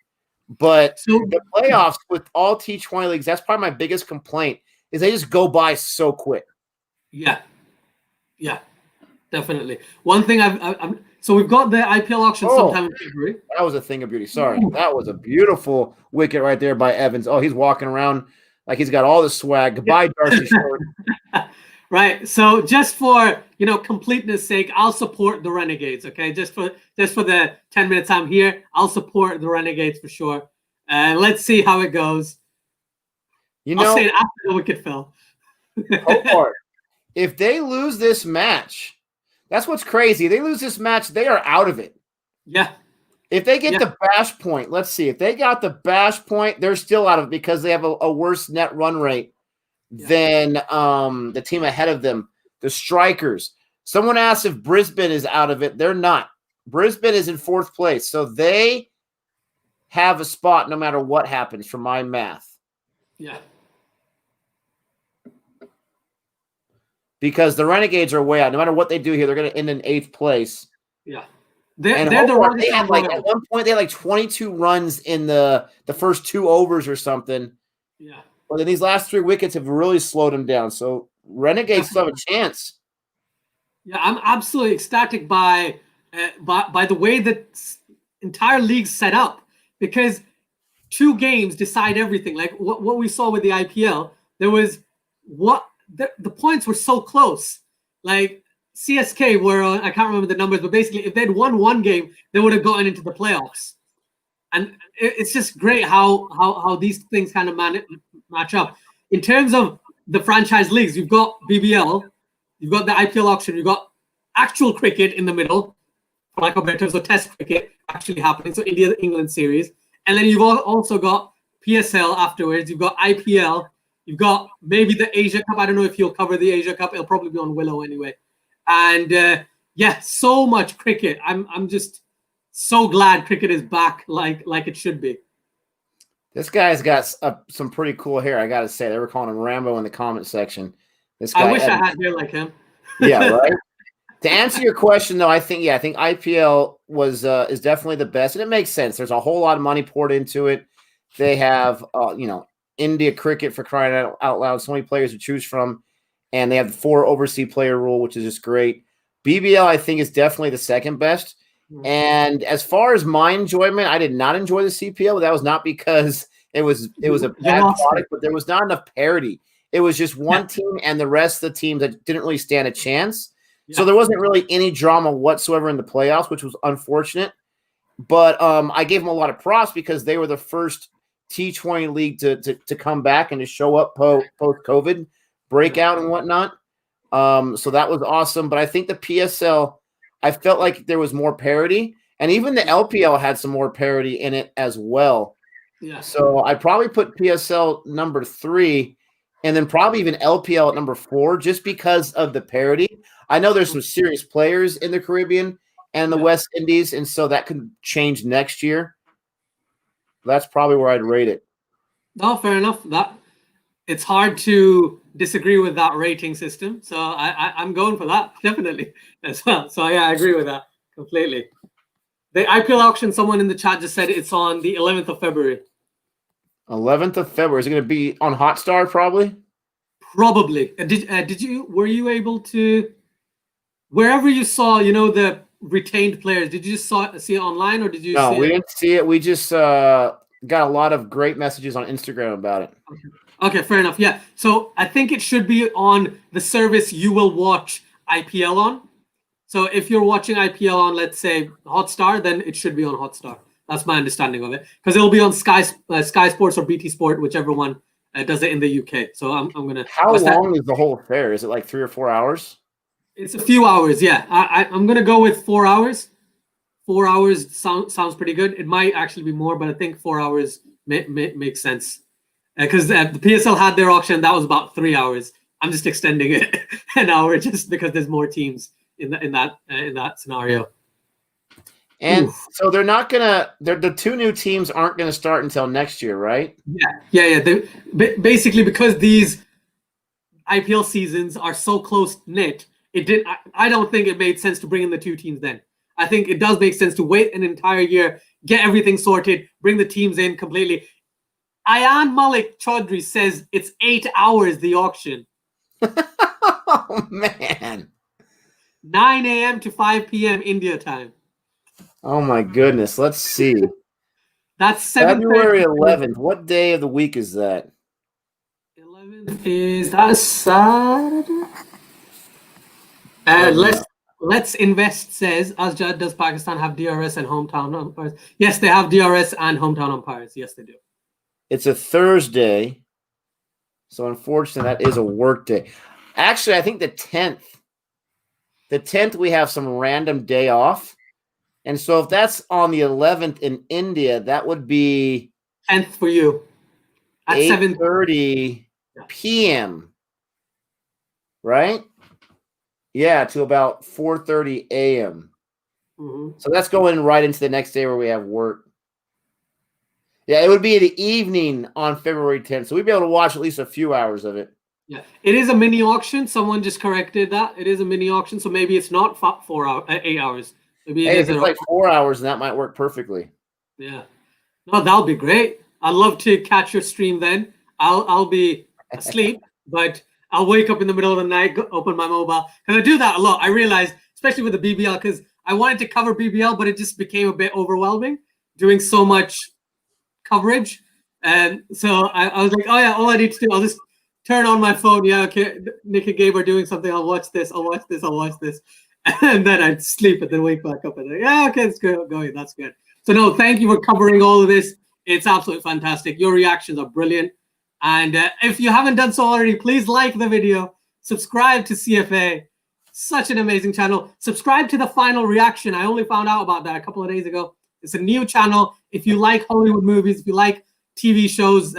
But the playoffs with all T20 leagues, that's probably my biggest complaint, is they just go by so quick. Yeah, definitely. One thing So we've got the IPL auction sometime in February. That was a thing of beauty. Sorry. That was a beautiful wicket right there by Evans. Oh, he's walking around like he's got all the swag. Goodbye, Darcy Short. Right. So just for completeness sake, I'll support the Renegades. Okay, just for the 10 minutes I'm here, I'll support the Renegades for sure. Let's see how it goes. I'll say it after the wicket fell. Hopart, if they lose this match, that's what's crazy. They lose this match, they are out of it. Yeah. If they get the bash point, let's see. If they got the bash point, they're still out of it because they have a worse net run rate than the team ahead of them, the Strikers. Someone asked if Brisbane is out of it. They're not. Brisbane is in 4th place, so they have a spot no matter what happens from my math. Yeah. Because the Renegades are way out. No matter what they do here, they're going to end in 8th place. Yeah. They had at one point they had like 22 runs in the first 2 overs or something. Yeah. But then these last 3 wickets have really slowed them down. So Renegades still have a chance. Yeah, I'm absolutely ecstatic by the way that entire league's set up, because 2 games decide everything. Like what we saw with the IPL, there was the points were so close. Like CSK were I can't remember the numbers, but basically if they'd won 1 game, they would have gotten into the playoffs. And it's just great how these things kind of match up. In terms of the franchise leagues, you've got BBL, you've got the IPL auction, you've got actual cricket in the middle, for lack of better terms, so Test cricket actually happening, so India-England series. And then you've also got PSL afterwards, you've got IPL, you've got maybe the Asia Cup. I don't know if you'll cover the Asia Cup. It'll probably be on Willow anyway. And so much cricket. I'm just so glad cricket is back like it should be. This guy's got some pretty cool hair, I got to say. They were calling him Rambo in the comment section. This guy, I wish I had hair like him. Yeah, right? To answer your question, though, I think IPL is definitely the best, and it makes sense. There's a whole lot of money poured into it. They have, India cricket, for crying out loud, so many players to choose from, and they have the 4 overseas player rule, which is just great. BBL, I think, is definitely the second best. And as far as my enjoyment, I did not enjoy the CPL, but that was not because it was a bad product, but there was not enough parity. It was just one team and the rest of the teams that didn't really stand a chance. Yeah. So there wasn't really any drama whatsoever in the playoffs, which was unfortunate. But I gave them a lot of props because they were the first T20 league to come back and to show up post-COVID breakout and whatnot. So that was awesome. But I think the PSL, I felt like there was more parity, and even the LPL had some more parity in it as well. Yeah. So I probably put PSL number 3, and then probably even LPL at number 4, just because of the parity. I know there's some serious players in the Caribbean and the West Indies, and so that could change next year. That's probably where I'd rate it. No, fair enough. It's hard to disagree with that rating system, so I'm going for that definitely as well. So yeah, I agree with that completely. The IPL auction, someone in the chat just said it's on the 11th of February. 11th of February. Is it going to be on Hotstar probably? Probably. Were you able to, wherever you saw, the retained players, did you just see it online, or did you? No, we didn't see it. We just got a lot of great messages on Instagram about it. Okay, fair enough. Yeah. So I think it should be on the service you will watch IPL on. So if you're watching IPL on, let's say, Hotstar, then it should be on Hotstar. That's my understanding of it. Because it'll be on Sky Sports or BT Sport, whichever one does it in the UK. So I'm going to... How long is the whole affair? Is it like 3 or 4 hours? It's a few hours, yeah. I'm going to go with 4 hours. 4 hours sounds pretty good. It might actually be more, but I think 4 hours makes sense. Because the PSL had their auction, that was about 3 hours. I'm just extending it an hour just because there's more teams in that scenario. And so they're not gonna. The 2 new teams aren't gonna start until next year, right? Yeah. Basically, because these IPL seasons are so close knit, I don't think it made sense to bring in the 2 teams then. I think it does make sense to wait an entire year, get everything sorted, bring the teams in completely. Ayan Malik Chaudhry says it's 8 hours, the auction. Oh, man. 9 a.m. to 5 p.m. India time. Oh my goodness. Let's see. That's 7:30. February 11th. What day of the week is that? 11th is that a Saturday? Let's invest says Asjad, does Pakistan have DRS and hometown umpires? Yes, they have DRS and hometown umpires. Yes, they do. It's a Thursday. So unfortunately, that is a work day. Actually, I think the 10th. The 10th, we have some random day off. And so if that's on the 11th in India, that would be 10th for you. At 8:30 p.m. Right? Yeah, to about 4:30 a.m. Mm-hmm. So that's going right into the next day where we have work. Yeah, it would be the evening on February 10th. So we'd be able to watch at least a few hours of it. Yeah, it is a mini auction. Someone just corrected that. It is a mini auction, so maybe it's not 8 hours. Maybe it is if it's like 4 hours, then that might work perfectly. Yeah, no, that'll be great. I'd love to catch your stream then. I'll be asleep, but I'll wake up in the middle of the night, open my mobile, because I do that a lot. I realized, especially with the BBL, because I wanted to cover BBL, but it just became a bit overwhelming doing so much coverage. And so I was like, oh yeah, all I need to do, I'll just turn on my phone. Yeah, okay, Nick and Gabe are doing something. I'll watch this. I'll watch this. I'll watch this. And then I'd sleep and then wake back up and yeah, okay, it's good. Going, that's good. So no, thank you for covering all of this. It's absolutely fantastic. Your reactions are brilliant. And if you haven't done so already, please like the video, subscribe to CFA. Such an amazing channel. Subscribe to the final reaction. I only found out about that a couple of days ago. It's a new channel. If you like Hollywood movies, if you like TV shows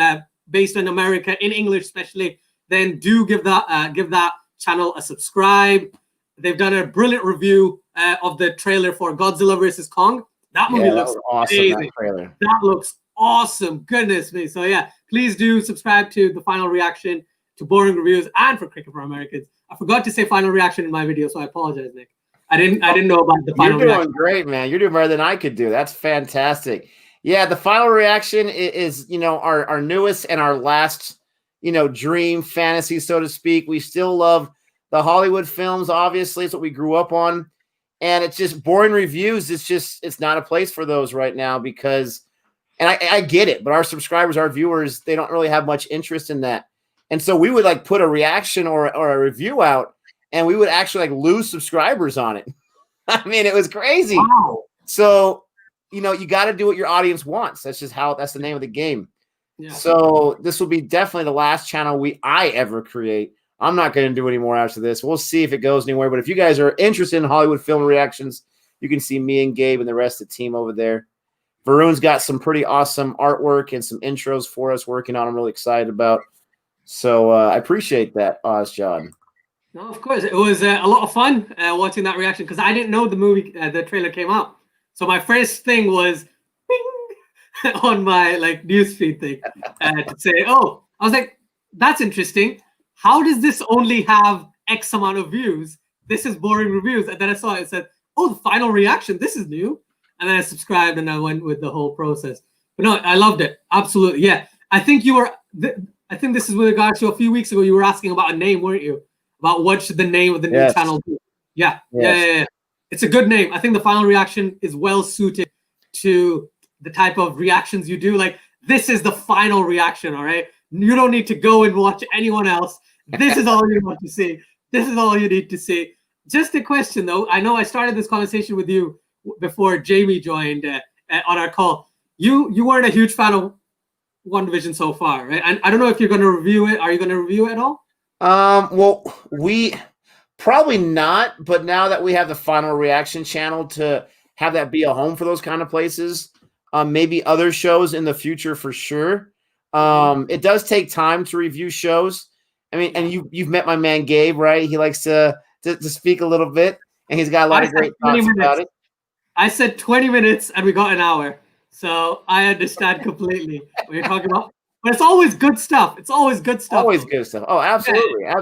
based in America, in English especially, then do give that channel a subscribe. They've done a brilliant review of the trailer for Godzilla vs. Kong. That movie looks awesome. amazing. That trailer. That looks awesome. Goodness me. So yeah, please do subscribe to the final reaction, to Boring Reviews, and for Cricket for Americans. I forgot to say final reaction in my video, so I apologize, Nick. I didn't know about the final reaction. You're doing great, man. You're doing better than I could do. That's fantastic. Yeah, the final reaction is our newest and our last, dream fantasy, so to speak. We still love the Hollywood films, obviously. It's what we grew up on. And it's just Boring Reviews. It's not a place for those right now because, and I get it, but our subscribers, our viewers, they don't really have much interest in that. And so we would put a reaction or a review out and we would actually lose subscribers on it. I mean, it was crazy. Wow. So, you got to do what your audience wants. That's the name of the game. Yeah. So this will be definitely the last channel I ever create. I'm not going to do any more after this. We'll see if it goes anywhere. But if you guys are interested in Hollywood film reactions, you can see me and Gabe and the rest of the team over there. Varun's got some pretty awesome artwork and some intros for us working on. I'm really excited about. So I appreciate that, Ozjan. No, of course. It was a lot of fun watching that reaction because I didn't know the trailer came out. So my first thing was bing, on my newsfeed thing to say, oh, I was like, that's interesting. How does this only have X amount of views? This is Boring Reviews. And then I saw it and said, oh, the final reaction. This is new. And then I subscribed and I went with the whole process. But no, I loved it. Absolutely. Yeah. I think I think this is with regards to a few weeks ago, you were asking about a name, weren't you? About what should the name of the new channel be? Yeah. Yes. Yeah. It's a good name. I think the final reaction is well suited to the type of reactions you do. This is the final reaction, all right? You don't need to go and watch anyone else. This is all you want to see. This is all you need to see. Just a question, though. I know I started this conversation with you before Jamie joined on our call. You weren't a huge fan of WandaVision so far, right? And I don't know if you're going to review it. Are you going to review it at all? Well, we probably not. But now that we have the final reaction channel to have that be a home for those kind of places, maybe other shows in the future for sure. It does take time to review shows. I mean, and you've met my man Gabe, right? He likes to speak a little bit, and he's got a lot of great thoughts about it. I said 20 minutes, and we got an hour. So I understand completely what you're talking about. But it's always good stuff. It's always good stuff. Always good stuff. Oh, absolutely. Yeah.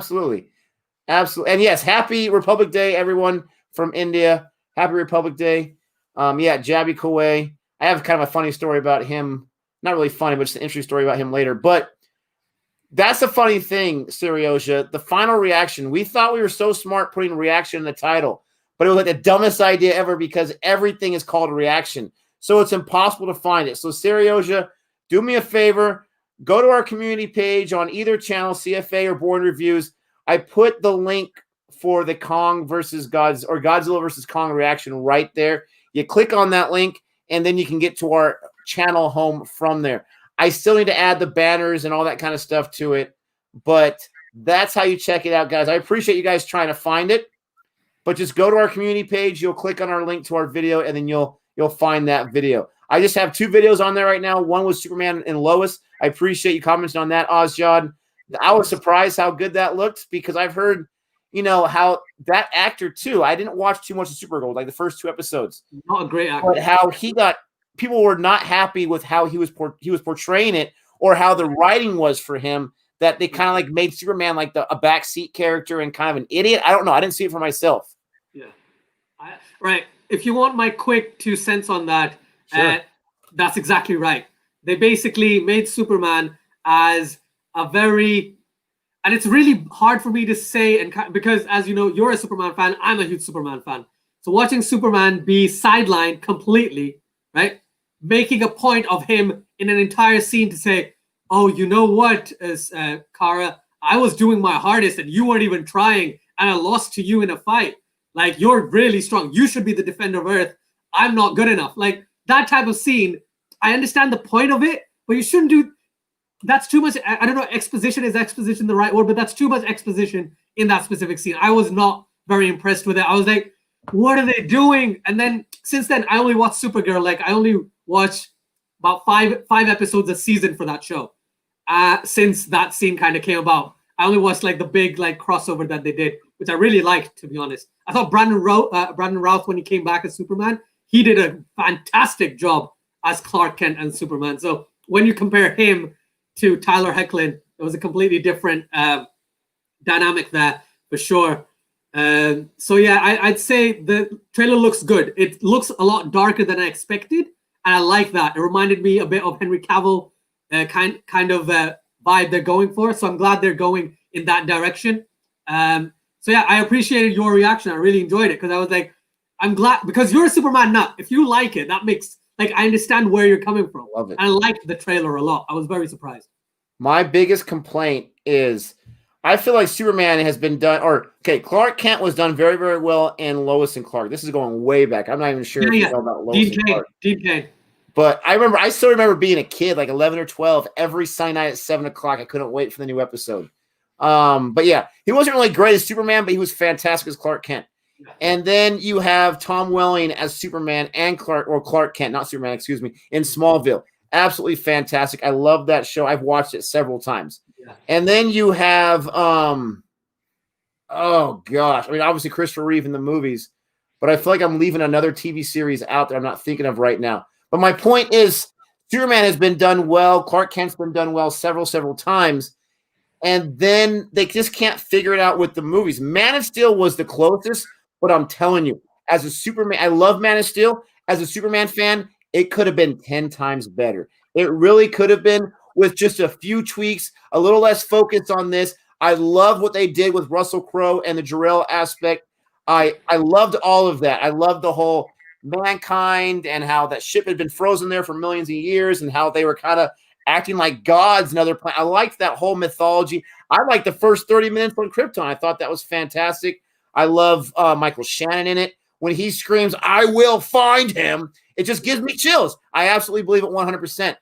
Absolutely. And yes, happy Republic Day, everyone from India. Happy Republic Day. Jabi Kawai. I have kind of a funny story about him. Not really funny, but just an interesting story about him later. But that's the funny thing, Suryoja. The final reaction. We thought we were so smart putting reaction in the title. but it was like the dumbest idea ever because everything is called a reaction. So it's impossible to find it. So Serioja, do me a favor. Go to our community page on either channel, CFA or Born Reviews. I put the link for the Kong versus Godzilla versus Kong reaction right there. You click on that link, and then you can get to our channel home from there. I still need to add the banners and all that kind of stuff to it, but that's how you check it out, guys. I appreciate you guys trying to find it, but just go to our community page. You'll click on our link to our video, and then you'll find that video. I just have 2 videos on there right now. One was Superman and Lois. I appreciate you commenting on that, Ozjad. I was surprised how good that looked because I've heard, how that actor too. I didn't watch too much of Supergirl, like the first 2 episodes. Not a great actor. But how people were not happy with how he was portraying it or how the writing was for him, that they kind of like made Superman like a backseat character and kind of an idiot. I don't know. I didn't see it for myself. Yeah. Right. If you want my quick 2 cents on that, sure. That's exactly right. They basically made Superman as a very, and it's really hard for me to say, and because as you know, you're a Superman fan, I'm a huge Superman fan. So watching Superman be sidelined completely, right? Making a point of him in an entire scene to say, oh, you know what, Kara, I was doing my hardest and you weren't even trying and I lost to you in a fight. Like, you're really strong. You should be the defender of Earth. I'm not good enough. Like, that type of scene, I understand the point of it, but you shouldn't do, that's too much. I don't know, exposition the right word, but that's too much exposition in that specific scene. I was not very impressed with it. I was like, what are they doing? And then since then, I only watch Supergirl. Like, I only watch about five episodes a season for that show. Since that scene kind of came about, I only watched like the big like crossover that they did, which I really liked, to be honest. I thought Brandon Routh, when he came back as Superman, he did a fantastic job as Clark Kent and Superman. So when you compare him to Tyler Hoechlin, it was a completely different dynamic there for sure. So yeah, I'd say the trailer looks good. It looks a lot darker than I expected, and I like that. It reminded me a bit of Henry Cavill kind of vibe they're going for. So I'm glad they're going in that direction. So yeah, I appreciated your reaction. I really enjoyed it because I was like, I'm glad, because you're a Superman nut. If you like it, that makes, like, I understand where you're coming from. Love it. And I liked the trailer a lot. I was very surprised. My biggest complaint is I feel like Superman has been done, Clark Kent was done very, very well in Lois and Clark. This is going way back. I'm not even sure if you know about Lois and Clark. Dean Cain. But I still remember being a kid, like 11 or 12, every Sunday night at 7 o'clock. I couldn't wait for the new episode. But yeah, he wasn't really great as Superman, but he was fantastic as Clark Kent. And then you have Tom Welling as Superman and Clark Kent, not Superman, excuse me, in Smallville. Absolutely fantastic. I love that show. I've watched it several times. Yeah. And then you have, oh gosh, I mean, obviously Christopher Reeve in the movies, but I feel like I'm leaving another TV series out there I'm not thinking of right now. But my point is, Superman has been done well. Clark Kent's been done well several times. And then they just can't figure it out with the movies. Man of Steel was the closest, but I'm telling you, as a Superman, I love Man of Steel. As a Superman fan, it could have been 10 times better. It really could have been, with just a few tweaks, a little less focus on this. I love what they did with Russell Crowe and the Jor-El aspect. I loved all of that. I loved the whole Mankind and how that ship had been frozen there for millions of years and how they were kind of acting like gods and other planets. I liked that whole mythology. I liked the first 30 minutes on Krypton. I thought that was fantastic. I love Michael Shannon in it. When he screams, "I will find him," it just gives me chills. I absolutely believe it 100%.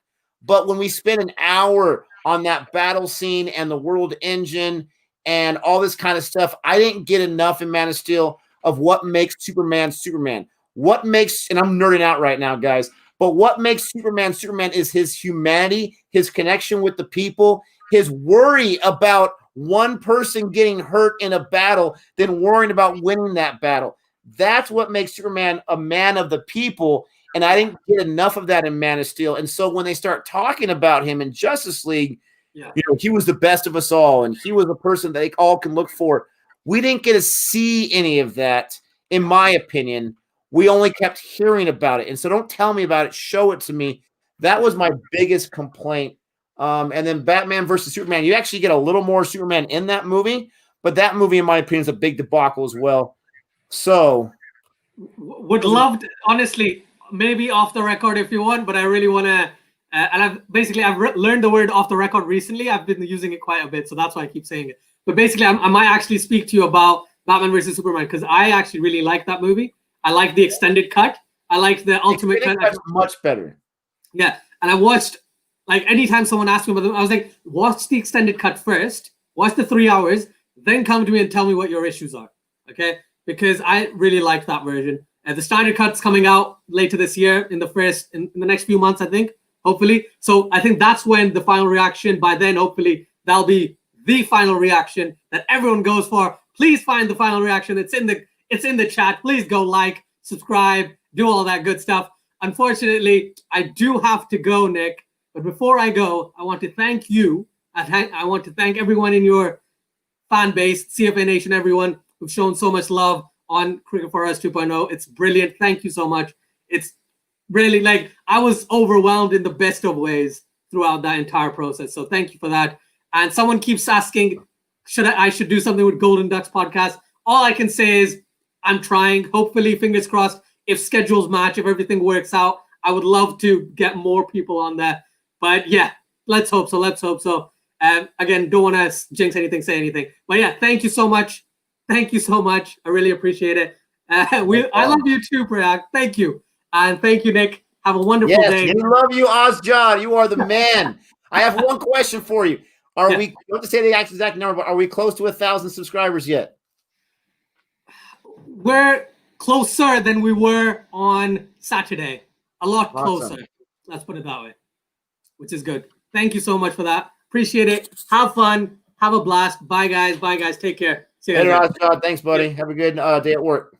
But when we spend an hour on that battle scene and the world engine and all this kind of stuff, I didn't get enough in Man of Steel of what makes Superman Superman. What makes, and I'm nerding out right now, guys, but what makes Superman Superman is his humanity, his connection with the people, his worry about one person getting hurt in a battle, then worrying about winning that battle. That's what makes Superman a man of the people, and I didn't get enough of that in Man of Steel. And so when they start talking about him in Justice League, he was the best of us all, and he was a person that they all can look for. We didn't get to see any of that, in my opinion. We only kept hearing about it. And so don't tell me about it. Show it to me. That was my biggest complaint. And then Batman versus Superman. You actually get a little more Superman in that movie. But that movie, in my opinion, is a big debacle as well. So Would love to, honestly, maybe off the record if you want, but I really want to. And I've learned the word off the record recently. I've been using it quite a bit, so that's why I keep saying it. But basically, I might actually speak to you about Batman versus Superman because I actually really like that movie. I like the extended cut. I like the ultimate cut. That's much better. Yeah, and I watched, like, anytime someone asked me about them, I was like, watch the extended cut first, watch the 3 hours, then come to me and tell me what your issues are. Okay, because I really like that version. The standard cut's coming out later this year in the next few months, I think, hopefully. So I think that's when the final reaction. By then, hopefully, that'll be the final reaction that everyone goes for. Please find the final reaction. It's in the chat. Please go like, subscribe, do all that good stuff. Unfortunately, I do have to go, Nick. But before I go, I want to thank you. I want to thank everyone in your fan base, CFA Nation, everyone who've shown so much love on Cricket for Us 2.0. It's brilliant. Thank you so much. It's really, like, I was overwhelmed in the best of ways throughout that entire process. So thank you for that. And someone keeps asking, I should do something with Golden Ducks podcast. All I can say is I'm trying. Hopefully, fingers crossed, if schedules match, if everything works out, I would love to get more people on that. But yeah, let's hope so. Let's hope so. Again, don't want to jinx anything, say anything. But yeah, thank you so much. Thank you so much. I really appreciate it. I love you too, Prayag. Thank you. And thank you, Nick. Have a wonderful day. We love you, Ozjad. You are the man. I have one question for you. We don't have to say the exact number, but are we close to 1,000 subscribers yet? We're closer than we were on Saturday. A lot closer. Awesome. Let's put it that way, which is good. Thank you so much for that. Appreciate it. Have fun. Have a blast. Bye, guys. Bye, guys. Take care. See you later, Ozjad. Thanks, buddy. Have a good day at work.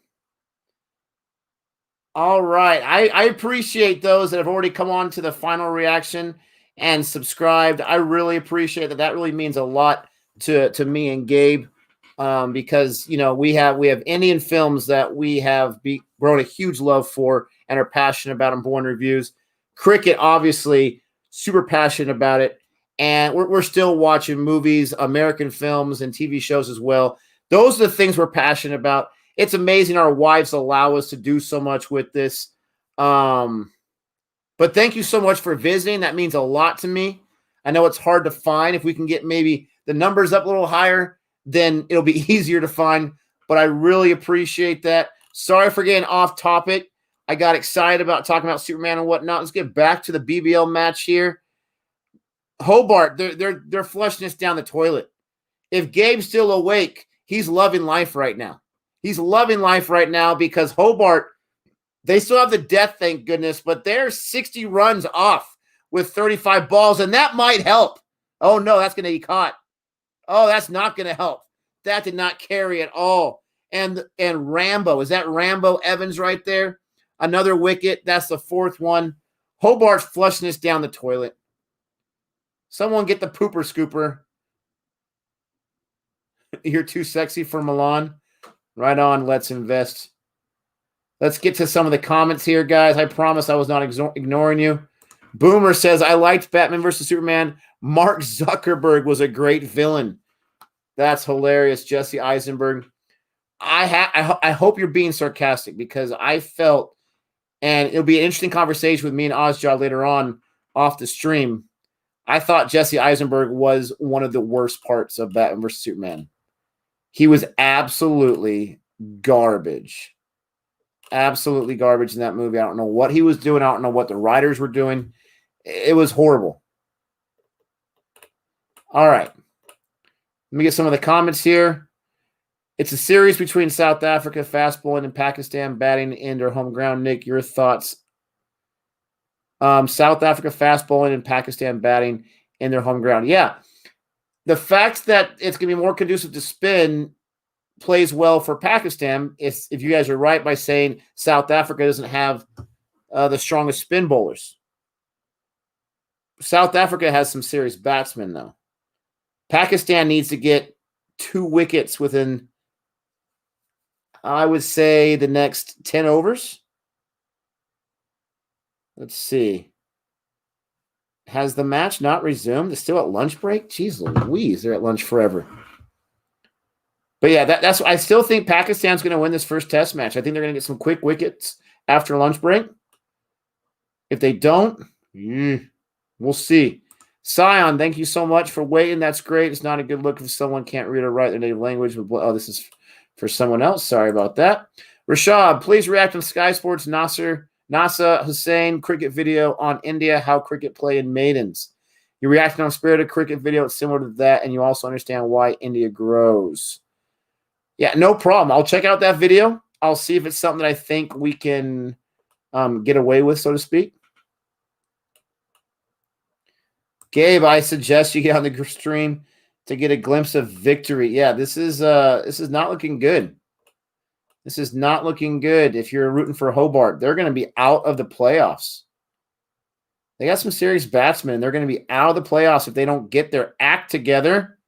All right. I appreciate those that have already come on to the final reaction and subscribed. I really appreciate that. That really means a lot to me and Gabe, because, you know, we have Indian films that we have grown a huge love for and are passionate about in Born Reviews. Cricket, obviously, super passionate about it. And we're still watching movies, American films, and TV shows as well. Those are the things we're passionate about. It's amazing our wives allow us to do so much with this. But thank you so much for visiting. That means a lot to me. I know it's hard to find. If we can get maybe the numbers up a little higher, then it'll be easier to find. But I really appreciate that. Sorry for getting off topic. I got excited about talking about Superman and whatnot. Let's get back to the BBL match here. Hobart, they're flushing us down the toilet. If Gabe's still awake, he's loving life right now. He's loving life right now because Hobart, they still have the death, thank goodness, but they're 60 runs off with 35 balls, and that might help. Oh, no, that's going to be caught. Oh, that's not going to help. That did not carry at all. And Rambo, is that Rambo Evans right there? Another wicket. That's the fourth one. Hobart's flushing us down the toilet. Someone get the pooper scooper. You're too sexy for Milan. Right on. Let's invest. Let's get to some of the comments here, guys. I promise I was not ignoring you. Boomer says, I liked Batman versus Superman. Mark Zuckerberg was a great villain. That's hilarious, Jesse Eisenberg. I hope you're being sarcastic because I felt, and it'll be an interesting conversation with me and Ozjad later on off the stream. I thought Jesse Eisenberg was one of the worst parts of Batman versus Superman. He was absolutely garbage. Absolutely garbage in that movie. I don't know what he was doing. I don't know what the writers were doing. It was horrible. All right. Let me get some of the comments here. It's a series between South Africa fast bowling and Pakistan batting in their home ground. Nick, your thoughts? South Africa fast bowling and Pakistan batting in their home ground. Yeah. The fact that it's going to be more conducive to spin plays well for Pakistan if you guys are right by saying South Africa doesn't have the strongest spin bowlers. South Africa has some serious batsmen, though. Pakistan needs to get 2 wickets within, I would say, the next 10 overs. Let's see. Has the match not resumed? It's still at lunch break? Jeez Louise, they're at lunch forever. But yeah, that's I still think Pakistan's going to win this first test match. I think they're going to get some quick wickets after lunch break. If they don't, we'll see. Scion, thank you so much for waiting. That's great. It's not a good look if someone can't read or write their native language. Oh, this is for someone else. Sorry about that. Rashad, please react on Sky Sports Nasa Hussain cricket video on India, how cricket play in maidens. You're reacting on Spirited cricket video. It's similar to that, and you also understand why India grows. Yeah, no problem. I'll check out that video. I'll see if it's something that I think we can get away with, so to speak. Gabe, I suggest you get on the stream to get a glimpse of victory. Yeah, this is not looking good. This is not looking good. If you're rooting for Hobart, they're going to be out of the playoffs. They got some serious batsmen. They're going to be out of the playoffs if they don't get their act together.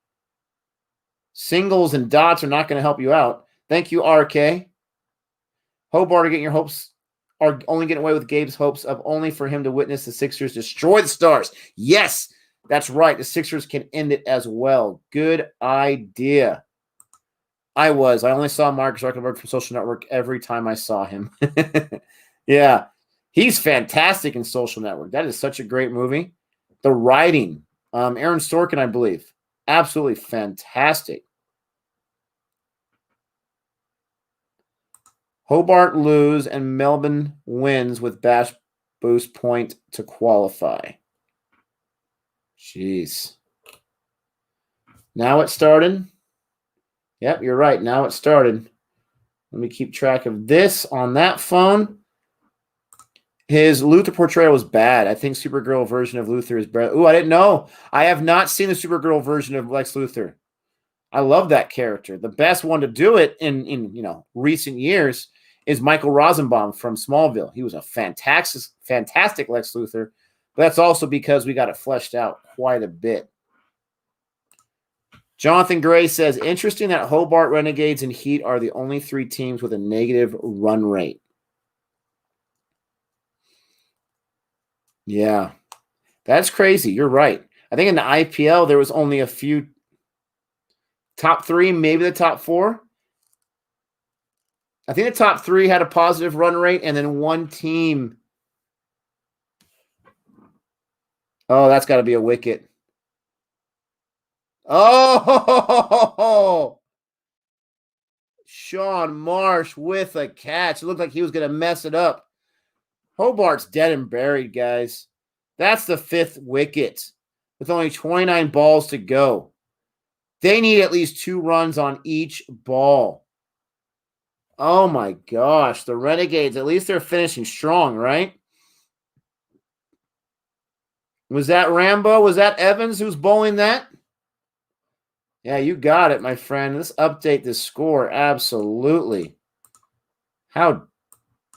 Singles and dots are not going to help you out. Thank you, RK. Hobart are getting your hopes, are only getting away with Gabe's hopes of only for him to witness the Sixers destroy the Stars. Yes, that's right. The Sixers can end it as well. Good idea. I only saw Mark Zuckerberg from Social Network every time I saw him. Yeah, he's fantastic in Social Network. That is such a great movie. The writing, Aaron Sorkin, I believe, absolutely fantastic. Hobart lose and Melbourne wins with Bash boost point to qualify. Jeez. Now it started. Yep, you're right. Now it started. Let me keep track of this on that phone. His Luthor portrayal was bad. I think Supergirl version of Luthor is better. Ooh, I didn't know. I have not seen the Supergirl version of Lex Luthor. I love that character. The best one to do it in recent years is Michael Rosenbaum from Smallville. He was a fantastic Lex Luthor, but that's also because we got it fleshed out quite a bit. Jonathan Gray says, interesting that Hobart, Renegades, and Heat are the only three teams with a negative run rate. Yeah, that's crazy. You're right. I think in the IPL, there was only a few top three, maybe the top four. I think the top three had a positive run rate, and then one team. Oh, that's got to be a wicket. Oh, Sean Marsh with a catch. It looked like he was going to mess it up. Hobart's dead and buried, guys. That's the fifth wicket with only 29 balls to go. They need at least 2 runs on each ball. Oh, my gosh. The Renegades, at least they're finishing strong, right? Was that Rambo? Was that Evans who's bowling that? Yeah, you got it, my friend. Let's update this score. Absolutely. How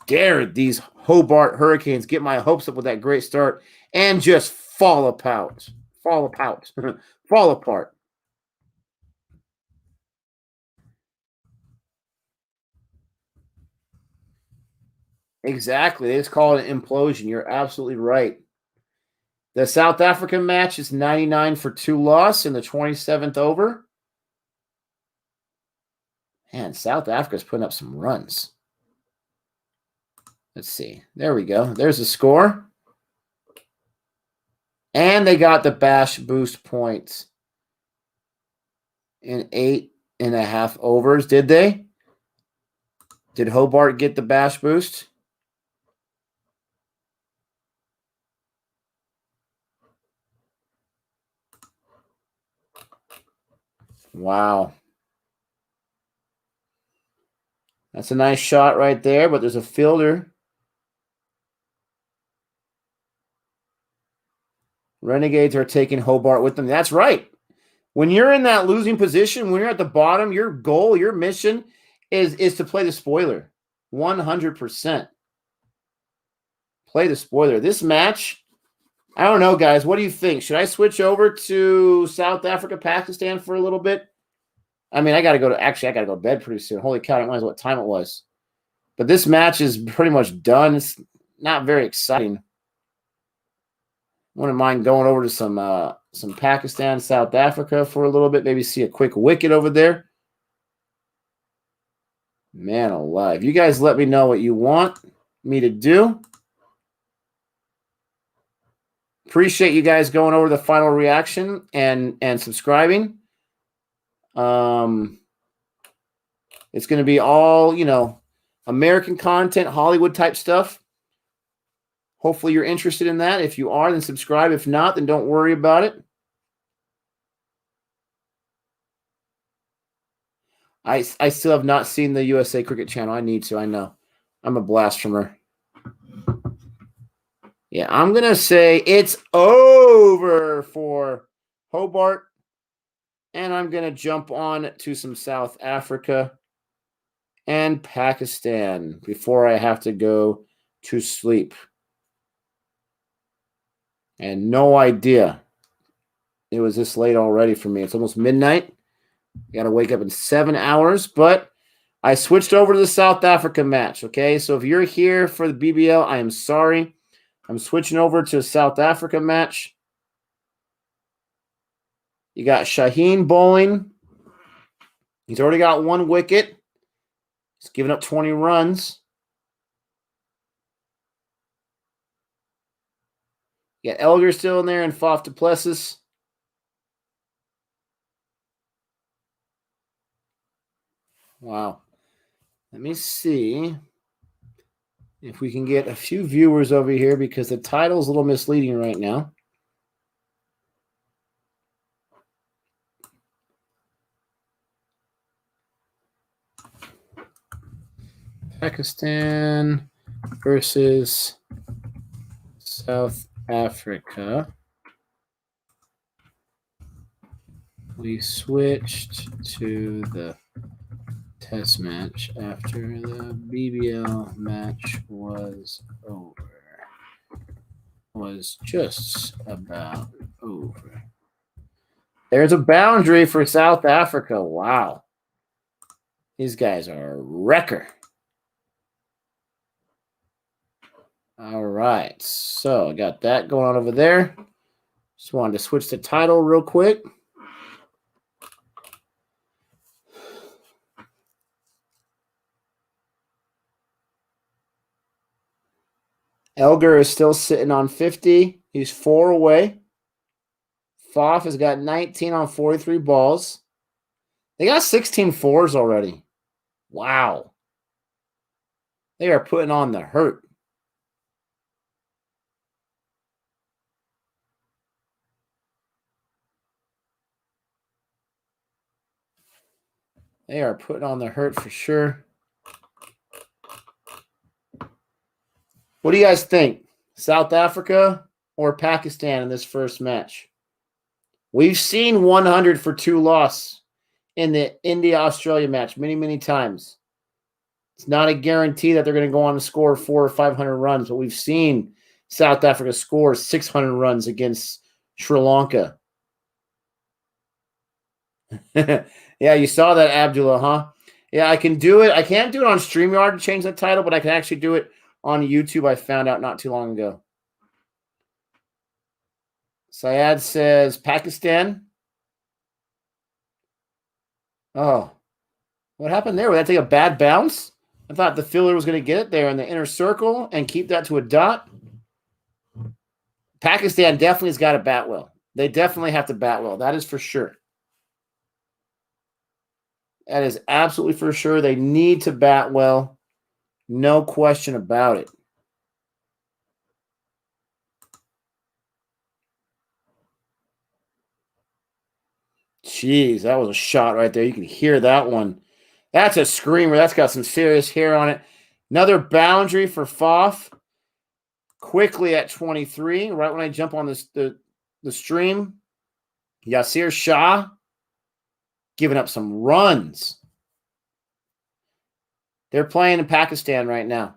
dare these Hobart Hurricanes get my hopes up with that great start and just fall apart. Fall apart. Fall apart. Exactly. They just call it an implosion. You're absolutely right. The South African match is 99 for 2 loss in the 27th over. Man, South Africa's putting up some runs. Let's see. There we go. There's the score. And they got the Bash boost points in 8.5 overs. Did they? Did Hobart get the Bash boost? Wow. That's a nice shot right there, but there's a fielder. Renegades are taking Hobart with them. That's right. When you're in that losing position, when you're at the bottom, your goal, your mission is to play the spoiler. 100%. Play the spoiler. This match, I don't know, guys. What do you think? Should I switch over to South Africa, Pakistan for a little bit? I mean, I got to go to bed pretty soon. Holy cow, I didn't realize what time it was. But this match is pretty much done. It's not very exciting. Wouldn't mind going over to some Pakistan, South Africa for a little bit. Maybe see a quick wicket over there. Man alive. You guys let me know what you want me to do. Appreciate you guys going over the final reaction and subscribing. It's going to be all, American content, Hollywood type stuff. Hopefully you're interested in that. If you are, then subscribe. If not, then don't worry about it. I still have not seen the USA Cricket Channel. I need to. I know. I'm a blasphemer. Yeah, I'm going to say it's over for Hobart. And I'm going to jump on to some South Africa and Pakistan before I have to go to sleep. And no idea it was this late already for me. It's almost midnight. Got to wake up in 7 hours, but I switched over to the South Africa match, okay? So if you're here for the BBL, I am sorry. I'm switching over to a South Africa match. You got Shaheen bowling. He's already got 1 wicket. He's given up 20 runs. You got Elgar still in there and Faf du Plessis. Wow. Let me see if we can get a few viewers over here because the title is a little misleading right now. Pakistan versus South Africa. We switched to the test match after the BBL match was over. Was just about over. There's a boundary for South Africa. Wow. These guys are a wrecker. All right. So I got that going on over there. Just wanted to switch the title real quick. Elgar is still sitting on 50. He's 4 away. Faf has got 19 on 43 balls. They got 16 fours already. Wow. They are putting on the hurt. They are putting on the hurt for sure. What do you guys think? South Africa or Pakistan in this first match? We've seen 100 for 2 loss in the India-Australia match many, many times. It's not a guarantee that they're going to go on to score 400 or 500 runs, but we've seen South Africa score 600 runs against Sri Lanka. Yeah, you saw that, Abdullah, huh? Yeah, I can do it. I can't do it on StreamYard to change the title, but I can actually do it on YouTube. I found out not too long ago. Syed says Pakistan. Oh, what happened there? Would that take a bad bounce? I thought the fielder was going to get it there in the inner circle and keep that to a dot. Pakistan definitely has got to bat well. They definitely have to bat well. That is for sure. That is absolutely for sure. They need to bat well. No question about it. Jeez, that was a shot right there. You can hear that one. That's a screamer. That's got some serious hair on it. Another boundary for Faf. Quickly at 23, right when I jump on this the stream. Yasir Shah giving up some runs. They're playing in Pakistan right now.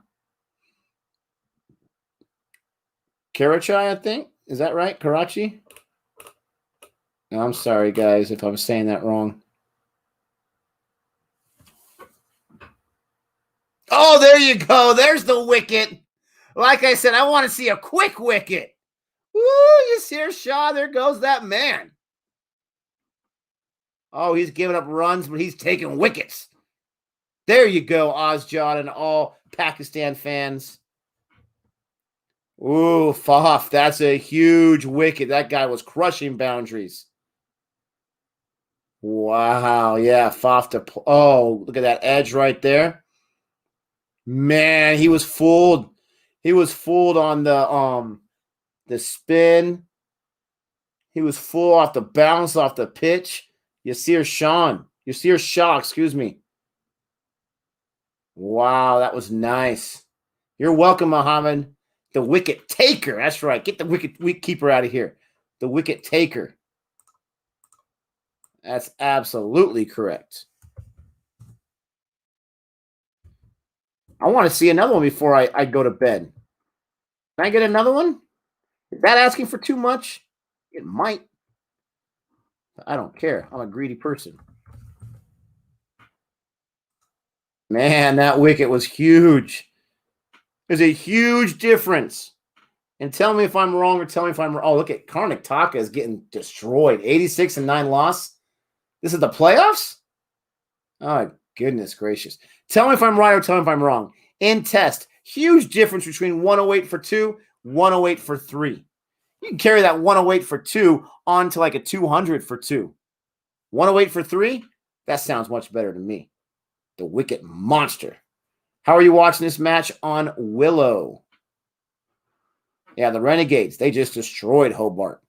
Karachi, I think. Is that right? Karachi? No, I'm sorry, guys, if I'm saying that wrong. Oh, there you go. There's the wicket. Like I said, I want to see a quick wicket. Woo, Yasir Shah, there goes that man. Oh, he's giving up runs, but he's taking wickets. There you go, Ozjot and all Pakistan fans. Ooh, Faf, that's a huge wicket. That guy was crushing boundaries. Wow, yeah, Faf to oh, look at that edge right there. Man, he was fooled. He was fooled on the spin. He was full off the bounce off the pitch. Yasir Shah, excuse me. Wow, that was nice. You're welcome, Muhammad. The wicket taker. That's right. Get the wicket keeper out of here. The wicket taker. That's absolutely correct. I want to see another one before I go to bed. Can I get another one? Is that asking for too much? It might. I don't care. I'm a greedy person. Man, that wicket was huge. There's a huge difference. And tell me if I'm wrong or tell me if I'm wrong. Oh, look at Karnataka is getting destroyed. 86-9 loss. This is the playoffs? Oh, goodness gracious. Tell me if I'm right or tell me if I'm wrong. In test, huge difference between 108 for 2, 108 for 3. You can carry that 108 for 2 on to like a 200 for 2. 108 for 3? That sounds much better to me. The wicket monster. How are you watching this match on Willow? Yeah, the Renegades, they just destroyed Hobart.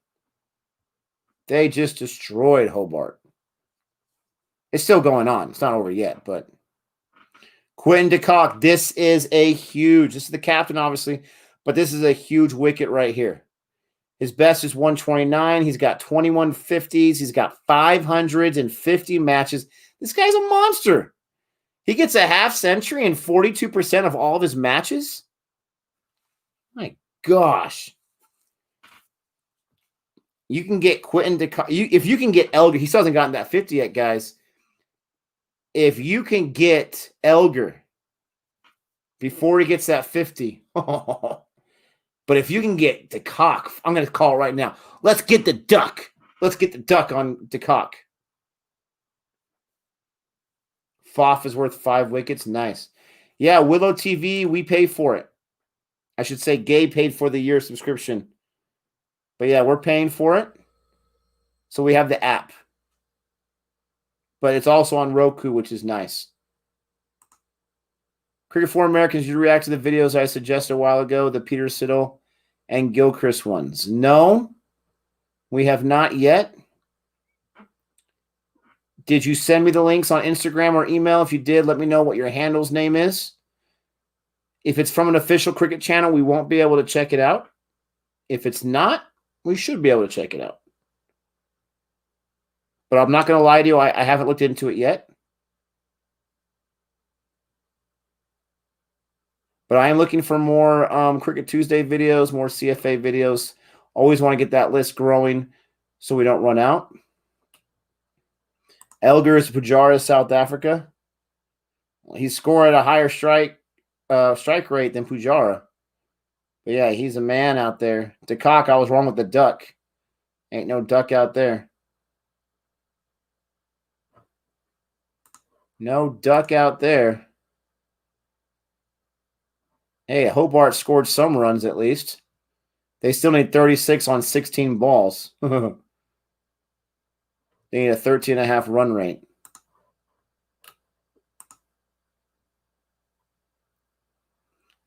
They just destroyed Hobart. It's still going on. It's not over yet, but Quentin de Kock, this is the captain, obviously, but this is a huge wicket right here. His best is 129. He's got 21 50s. He's got 550 matches. This guy's a monster. He gets a half century in 42% of all of his matches. My gosh. You can get Quentin de Kock. If you can get Elgar, he still hasn't gotten that 50 yet, guys. If you can get Elgar before he gets that 50, but if you can get de Kock, I'm going to call it right now. Let's get the duck. Let's get the duck on de Kock. Faf is worth 5 wickets. Nice. Yeah, Willow TV, we pay for it. I should say Gabe paid for the year subscription. But yeah, we're paying for it. So we have the app. But it's also on Roku, which is nice. Cricket for Americans, you react to the videos I suggested a while ago, the Peter Siddle and Gilchrist ones. No, we have not yet. Did you send me the links on Instagram or email? If you did, let me know what your handle's name is. If it's from an official cricket channel, we won't be able to check it out. If it's not, we should be able to check it out. But I'm not going to lie to you, I haven't looked into it yet. But I am looking for more Cricket Tuesday videos, more CFA videos. Always want to get that list growing so we don't run out. Elgar is Pujara, South Africa. He's scoring at a higher strike rate than Pujara. But yeah, he's a man out there. De Kock, I was wrong with the duck. Ain't no duck out there. No duck out there. Hey, Hobart scored some runs at least. They still need 36 on 16 balls. They need a 13.5 run rate.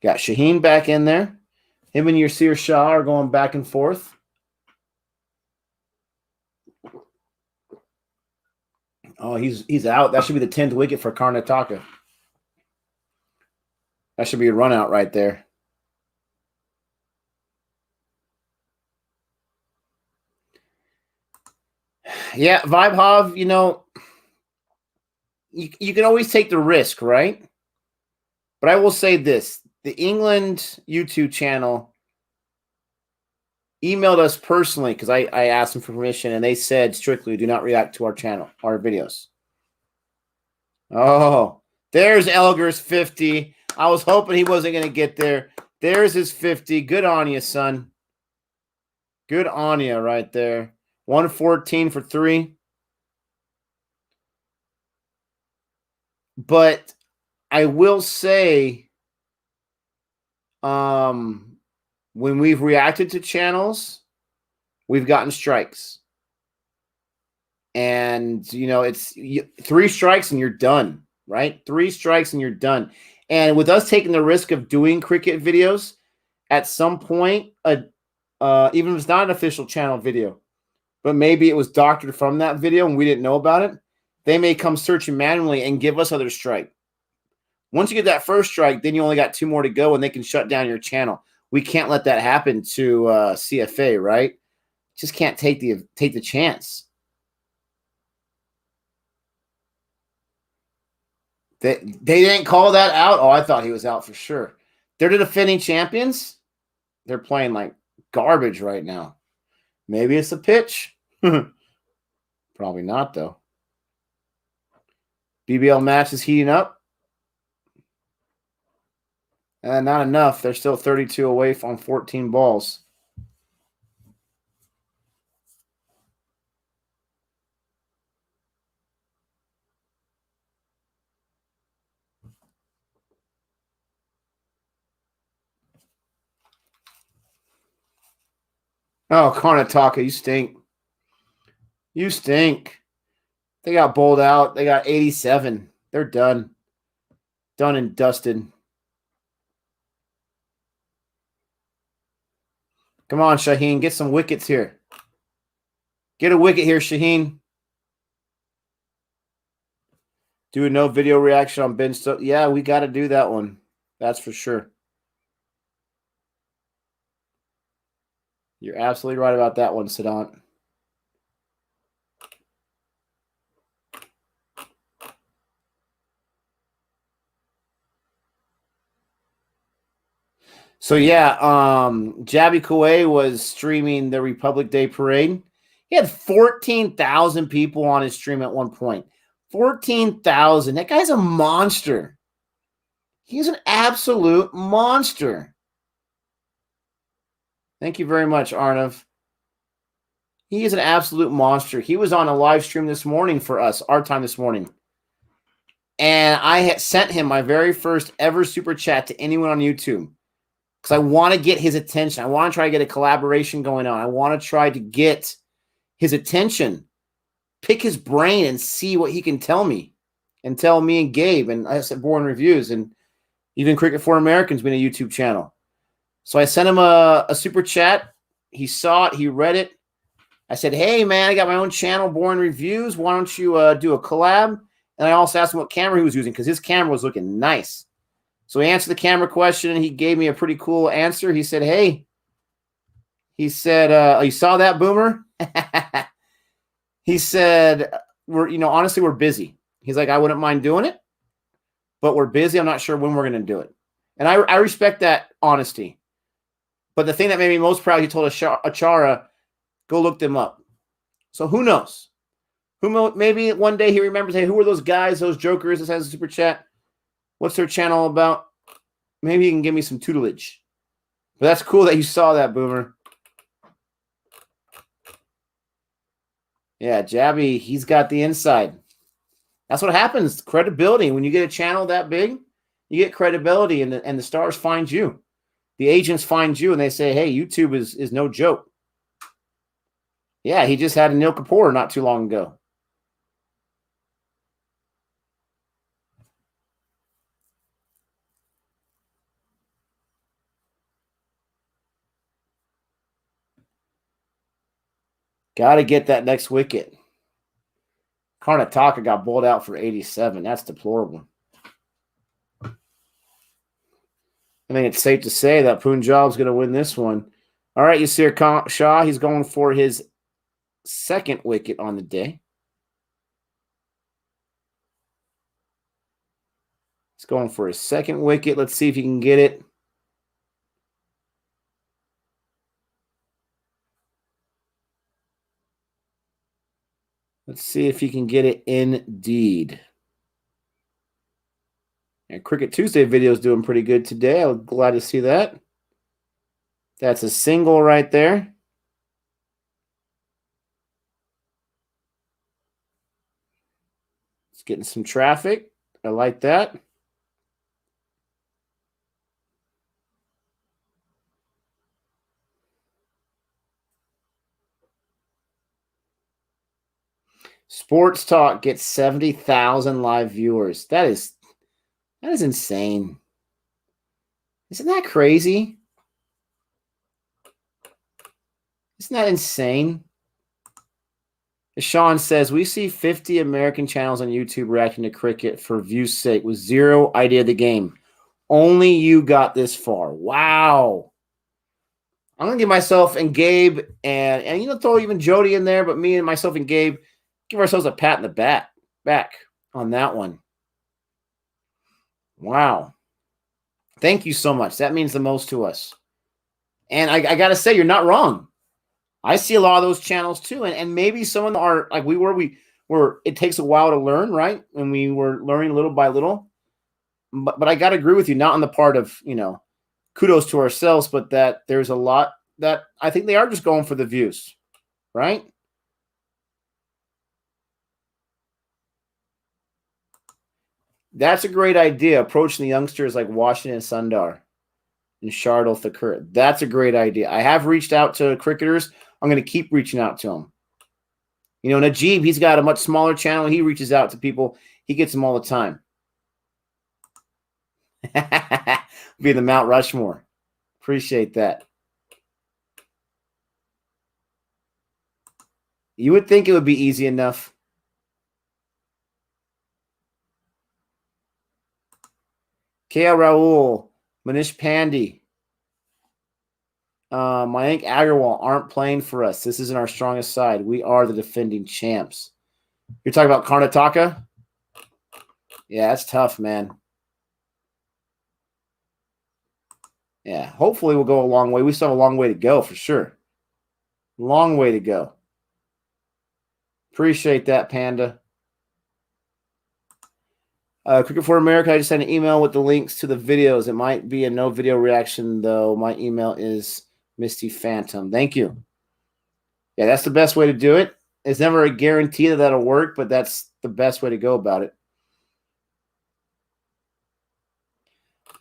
Got Shaheen back in there. Him and Yasir Shah are going back and forth. Oh, he's out. That should be the 10th wicket for Karnataka. That should be a run out right there. Yeah, Vibe Hav, you know, you can always take the risk, right? But I will say this. The England YouTube channel emailed us personally because I asked them for permission, and they said strictly do not react to our channel, our videos. Oh, there's Elgar's 50. I was hoping he wasn't going to get there. There's his 50. Good on you, son. Good on you right there. 114 for 3. But I will say, when we've reacted to channels, we've gotten strikes. And, it's 3 strikes and you're done, right? 3 strikes and you're done. And with us taking the risk of doing cricket videos, at some point, even if it's not an official channel video, but maybe it was doctored from that video and we didn't know about it, they may come searching manually and give us other strike. Once you get that first strike, then you only got 2 more to go and they can shut down your channel. We can't let that happen to CFA, right? Just can't take the chance. They didn't call that out. Oh, I thought he was out for sure. They're the defending champions. They're playing like garbage right now. Maybe it's a pitch. Probably not, though. BBL match is heating up. Not enough. They're still 32 away on 14 balls. Oh, Karnataka, you stink. You stink. They got bowled out. They got 87. They're done. Done and dusted. Come on, Shaheen. Get some wickets here. Get a wicket here, Shaheen. Do a no video reaction on Ben Stokes. Yeah, we got to do that one. That's for sure. You're absolutely right about that one, Siddhant. So yeah, Jabby Koué was streaming the Republic Day Parade. He had 14,000 people on his stream at one point. 14,000. That guy's a monster. He's an absolute monster. Thank you very much, Arnav. He is an absolute monster. He was on a live stream this morning for us, our time this morning. And I had sent him my very first ever super chat to anyone on YouTube because I want to get his attention. I want to try to get a collaboration going on. I want to try to get his attention, pick his brain and see what he can tell me and tell me and Gabe. And I said Born Reviews and even Cricket for Americans being a YouTube channel. So I sent him a super chat. He saw it. He read it. I said, hey, man, I got my own channel, Born Reviews. Why don't you do a collab? And I also asked him what camera he was using because his camera was looking nice. So he answered the camera question, and he gave me a pretty cool answer. He said, hey, you saw that, Boomer? He said, honestly, we're busy. He's like, I wouldn't mind doing it, but we're busy. I'm not sure when we're going to do it. And I respect that honesty. But the thing that made me most proud, he told Achara, go look them up. So who knows? Maybe one day he remembers, hey, who are those guys, those jokers that has a super chat? What's their channel about? Maybe he can give me some tutelage. But that's cool that you saw that, Boomer. Yeah, Jabby, he's got the inside. That's what happens. Credibility. When you get a channel that big, you get credibility, and the stars find you. The agents find you, and they say, hey, YouTube is no joke. Yeah, he just had Anil Kapoor not too long ago. Got to get that next wicket. Karnataka got bowled out for 87. That's deplorable. I think it's safe to say that Punjab's going to win this one. All right, Yasir Shah, he's going for his second wicket on the day. He's going for his second wicket. Let's see if he can get it. Let's see if he can get it indeed. And Cricket Tuesday video is doing pretty good today. I'm glad to see that. That's a single right there. It's getting some traffic. I like that. Sports Talk gets 70,000 live viewers. That is insane. Isn't that crazy? Isn't that insane? As Sean says, we see 50 American channels on YouTube reacting to cricket for views' sake with zero idea of the game. Only you got this far. Wow. I'm going to give myself and Gabe and throw even Jody in there, but me and myself and Gabe give ourselves a pat in the back on that one. Wow. Thank you so much. That means the most to us. And I got to say, you're not wrong. I see a lot of those channels too. And maybe some of them are like we were, it takes a while to learn, right? And we were learning little by little. But I got to agree with you, not on the part of, kudos to ourselves, but that there's a lot that I think they are just going for the views, right? That's a great idea. Approaching the youngsters like Washington Sundar and Shardul Thakur. That's a great idea. I have reached out to cricketers. I'm going to keep reaching out to them. Najib, he's got a much smaller channel. He reaches out to people. He gets them all the time. Be the Mount Rushmore. Appreciate that. You would think it would be easy enough. KL Raul, Manish Pandey, Mayank Agarwal aren't playing for us. This isn't our strongest side. We are the defending champs. You're talking about Karnataka? Yeah, that's tough, man. Yeah, hopefully we'll go a long way. We still have a long way to go for sure. Long way to go. Appreciate that, Panda. Cricket for America, I just sent an email with the links to the videos. It might be a no video reaction, though. My email is Misty Phantom. Thank you. Yeah, that's the best way to do it. It's never a guarantee that that'll work, but that's the best way to go about it.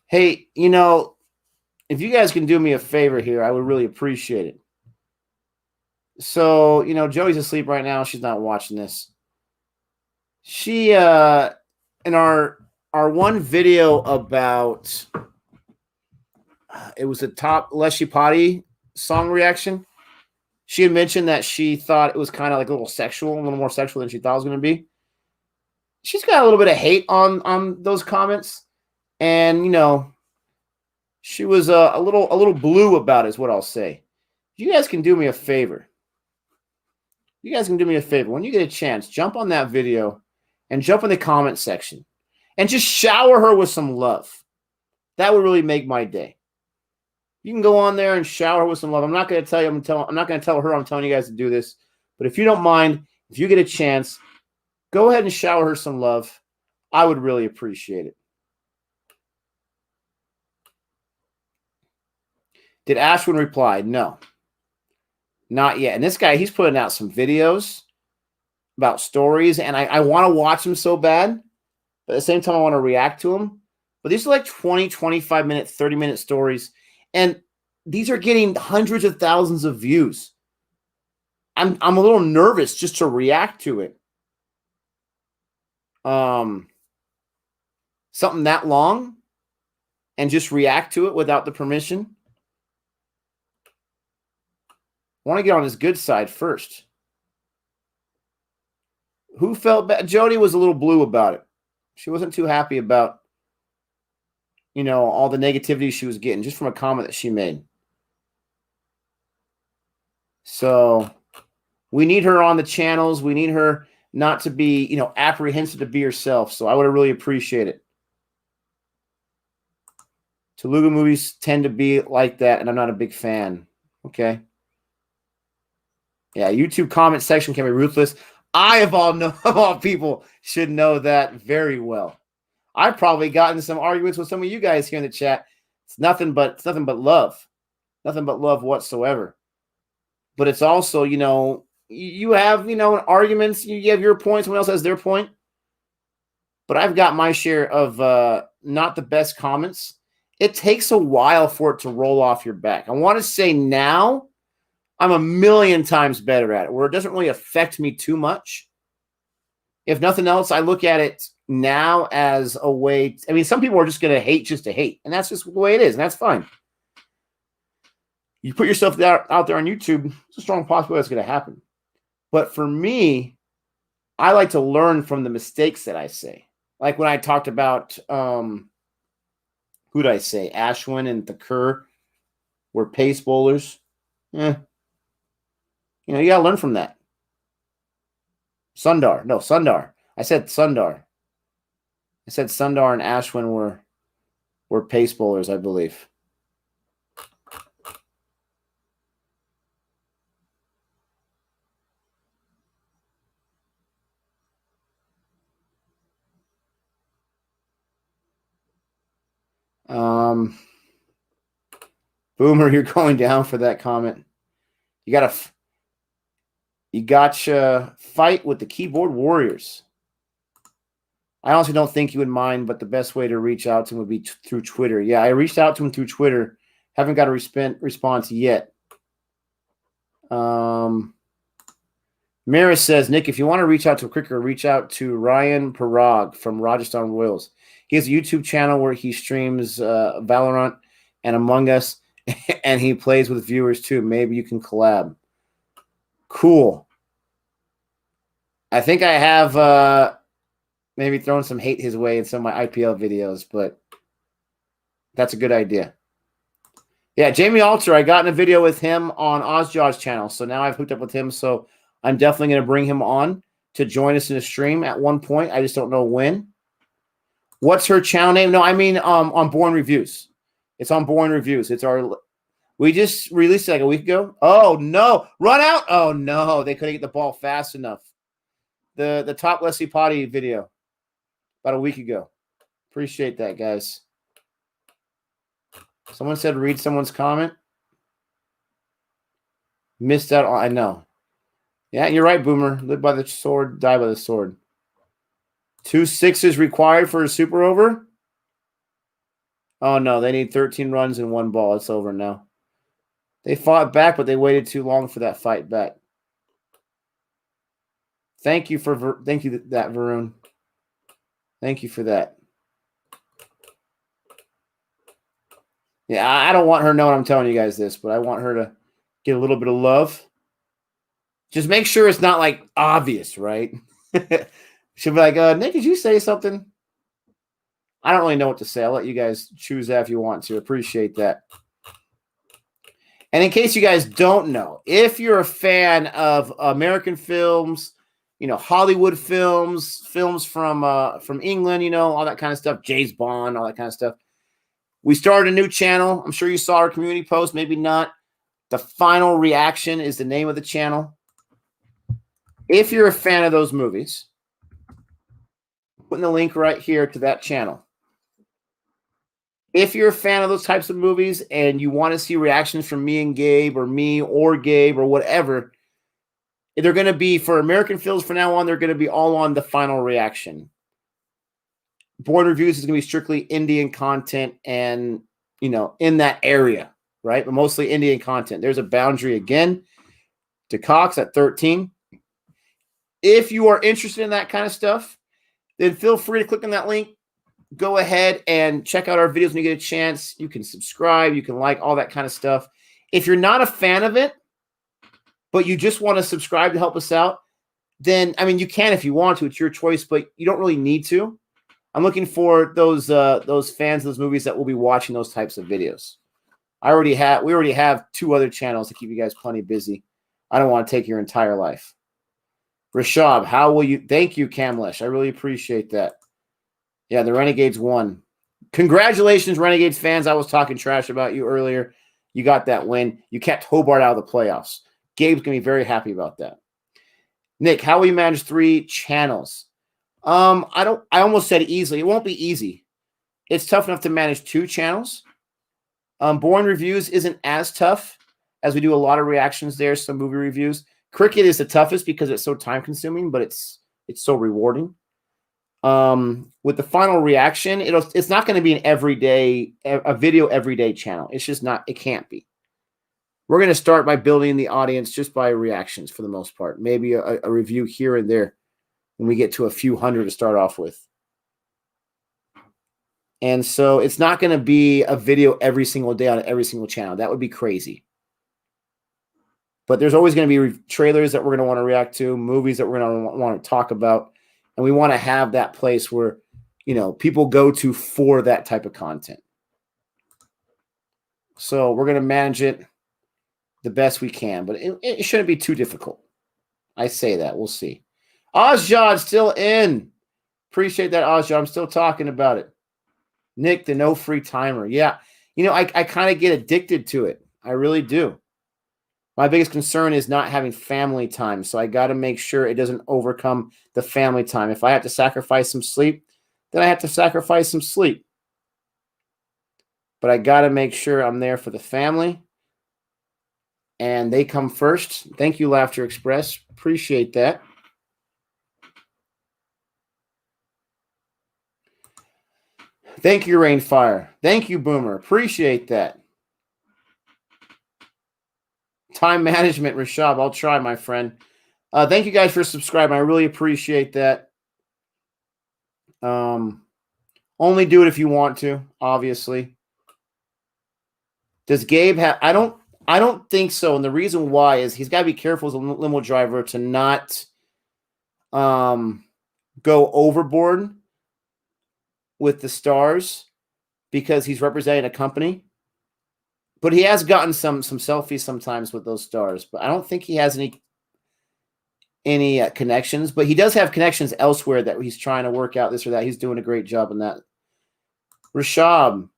Hey, if you guys can do me a favor here, I would really appreciate it. So, Joey's asleep right now. She's not watching this. She, in our one video about, it was a top Leshy Potty song reaction. She had mentioned that she thought it was kind of like a little more sexual than she thought it was going to be. She's got a little bit of hate on those comments. And, she was a little blue about it is what I'll say. You guys can do me a favor. When you get a chance, jump on that video and jump in the comment section and just shower her with some love. That would really make my day. You can go on there and shower her with some love. I'm not going to tell you. I'm not going to tell her I'm telling you guys to do this. But if you don't mind, if you get a chance, go ahead and shower her some love. I would really appreciate it. Did Ashwin reply? No. Not yet. And this guy, he's putting out some videos about stories, and I want to watch them so bad, but at the same time, I want to react to them. But these are like 20, 25-minute, 30-minute stories, and these are getting hundreds of thousands of views. I'm a little nervous just to react to it. Something that long and just react to it without the permission. I want to get on his good side first. Who felt bad? Jody was a little blue about it. She wasn't too happy about, all the negativity she was getting just from a comment that she made. So we need her on the channels. We need her not to be, apprehensive to be herself. So I would really appreciate it. Telugu movies tend to be like that, and I'm not a big fan. Okay. Yeah, YouTube comment section can be ruthless. I, of all people, should know that very well. I've probably gotten some arguments with some of you guys here in the chat. It's nothing but love. Nothing but love whatsoever. But it's also, you have, arguments. You have your point. Someone else has their point. But I've got my share of not the best comments. It takes a while for it to roll off your back. I want to say now, I'm a million times better at it, where it doesn't really affect me too much. if nothing else, I look at it now as a way. I mean, some people are just going to hate just to hate, and that's just the way it is, and that's fine. You put yourself out there on YouTube, it's a strong possibility that's going to happen. But for me, I like to learn from the mistakes that I say. Like when I talked about, who did I say? Ashwin and Thakur were pace bowlers. You know, you got to learn from that. Sundar. I said Sundar. I said Sundar and Ashwin were pace bowlers, I believe. Boomer, you're going down for that comment. You gotcha fight with the keyboard warriors. I honestly don't think you would mind, but the best way to reach out to him would be through Twitter. Yeah, I reached out to him through Twitter. Haven't got a response yet. Maris says, Nick, if you want to reach out to a cricketer, reach out to Ryan Parag from Rajasthan Royals. He has a YouTube channel where he streams Valorant and Among Us, and he plays with viewers too. Maybe you can collab. Cool. I think I have maybe thrown some hate his way in some of my IPL videos, but that's a good idea. Yeah, Jamie Alter, I got in a video with him on Ozjaw's channel, so now I've hooked up with him, so I'm definitely going to bring him on to join us in a stream at one point. I just don't know when. What's her channel name? No, I mean on Born Reviews. It's on Born Reviews. We just released it like a week ago. Oh, no. Run out. Oh, no. They couldn't get the ball fast enough. The top Leslie Potty video about a week ago. Appreciate that, guys. Someone said read someone's comment. Missed out on, I know. Yeah, you're right, Boomer. Live by the sword, die by the sword. 2 6s required for a super over. Oh, no. They need 13 runs and 1 ball. It's over now. They fought back, but they waited too long for that fight back. Thank you for that, Varun. Thank you for that. Yeah, I don't want her knowing I'm telling you guys this, but I want her to get a little bit of love. Just make sure it's not like obvious, right? She'll be like, Nick, did you say something? I don't really know what to say. I'll let you guys choose that if you want to. Appreciate that. And in case you guys don't know, if you're a fan of American films, you know, Hollywood films, films from England, you know, all that kind of stuff, James Bond, all that kind of stuff. We started a new channel. I'm sure you saw our community post, maybe not. The Final Reaction is the name of the channel. If you're a fan of those movies, I'm putting the link right here to that channel. If you're a fan of those types of movies and you want to see reactions from me and Gabe or me or Gabe or whatever, they're going to be, for American films from now on, they're going to be all on The Final Reaction. Born Reviews is going to be strictly Indian content and, you know, in that area, right? But mostly Indian content. There's a boundary again to Cox at 13. If you are interested in that kind of stuff, then feel free to click on that link. Go ahead and check out our videos when you get a chance. You can subscribe. You can like all that kind of stuff. If you're not a fan of it, but you just want to subscribe to help us out, then, I mean, you can if you want to. It's your choice, but you don't really need to. I'm looking for those fans of those movies that will be watching those types of videos. We already have 2 other channels to keep you guys plenty busy. I don't want to take your entire life. Rashab, how will you? Thank you, Kamlesh. I really appreciate that. Yeah, the Renegades won. Congratulations, Renegades fans. I was talking trash about you earlier. You got that win. You kept Hobart out of the playoffs. Gabe's going to be very happy about that. Nick, how will you manage 3 channels? I almost said easily. It won't be easy. It's tough enough to manage 2 channels. Born Reviews isn't as tough, as we do a lot of reactions there, some movie reviews. Cricket is the toughest because it's so time-consuming, but it's so rewarding. With the Final Reaction, it's not going to be a video everyday channel. It's just not. It can't be. We're going to start by building the audience just by reactions for the most part. Maybe a review here and there. when we get to a few hundred to start off with. And so it's not going to be a video every single day on every single channel. That would be crazy. But there's always going to be trailers that we're going to want to react to, movies that we're going to want to talk about. And we want to have that place where, people go to for that type of content. So we're going to manage it the best we can, but it shouldn't be too difficult. I say that. We'll see. Ozjod still in. Appreciate that, Ozjod. I'm still talking about it. Nick, the no free timer. Yeah. I kind of get addicted to it. I really do. My biggest concern is not having family time. So I got to make sure it doesn't overcome the family time. If I have to sacrifice some sleep, then I have to sacrifice some sleep. But I got to make sure I'm there for the family. And they come first. Thank you, Laughter Express. Appreciate that. Thank you, Rainfire. Thank you, Boomer. Appreciate that. Time management, Rashab. I'll try, my friend. Thank you guys for subscribing. I really appreciate that. Only do it if you want to, obviously. Does Gabe have... I don't think so. And the reason why is he's got to be careful as a limo driver to not go overboard with the stars because he's representing a company. But he has gotten some selfies sometimes with those stars. But I don't think he has any connections. But he does have connections elsewhere that he's trying to work out this or that. He's doing a great job in that. Rashab,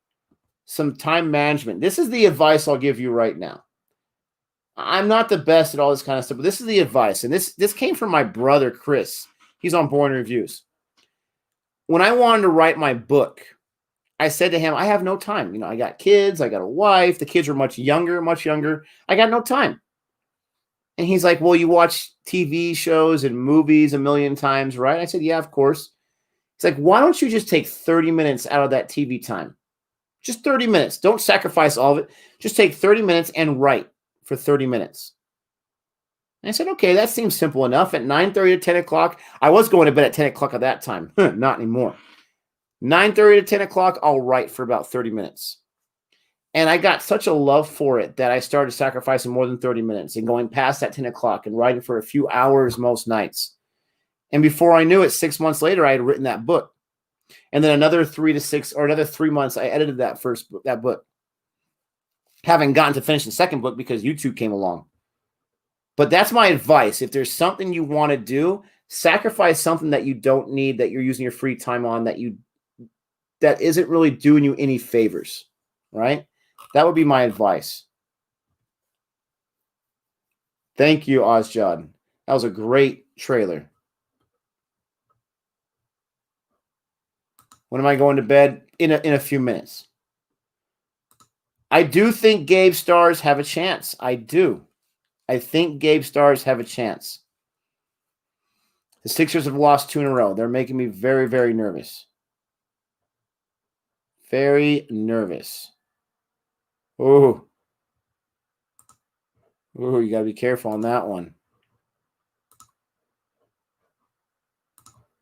some time management. This is the advice I'll give you right now. I'm not the best at all this kind of stuff, but this is the advice. And this came from my brother, Chris. He's on Born Reviews. When I wanted to write my book, I said to him, I have no time. I got kids. I got a wife. The kids are much younger. I got no time. And he's like, well, you watch TV shows and movies a million times, right? I said, yeah, of course. He's like, why don't you just take 30 minutes out of that TV time? Just 30 minutes. Don't sacrifice all of it. Just take 30 minutes and write for 30 minutes. And I said, okay, that seems simple enough. At 9:30 to 10 o'clock, I was going to bed at 10 o'clock at that time. Not anymore. 9:30 to 10 o'clock, I'll write for about 30 minutes. And I got such a love for it that I started sacrificing more than 30 minutes and going past that 10 o'clock and writing for a few hours most nights. And before I knew it, 6 months later, I had written that book. And then another 3 to 6 or another 3 months, I edited that book. Haven't gotten to finish the second book because YouTube came along. But that's my advice. If there's something you want to do, sacrifice something that you don't need, that you're using your free time on, that isn't really doing you any favors, right? That would be my advice. Thank you, Ozjod. That was a great trailer. When am I going to bed? In a few minutes. I do think Gabe Stars have a chance. I do. I think Gabe Stars have a chance. The Sixers have lost 2 in a row. They're making me very, very nervous. Very nervous. Ooh. Ooh, you got to be careful on that one.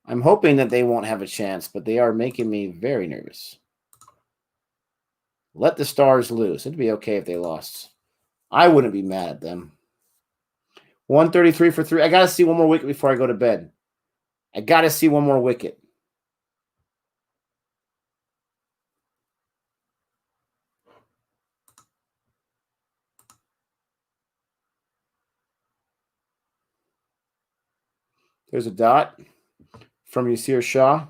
I'm hoping that they won't have a chance, but they are making me very nervous. Let the Stars lose. It'd be okay if they lost. I wouldn't be mad at them. 133 for 3. I got to see one more wicket before I go to bed. I got to see one more wicket. There's a dot from Yasir Shah.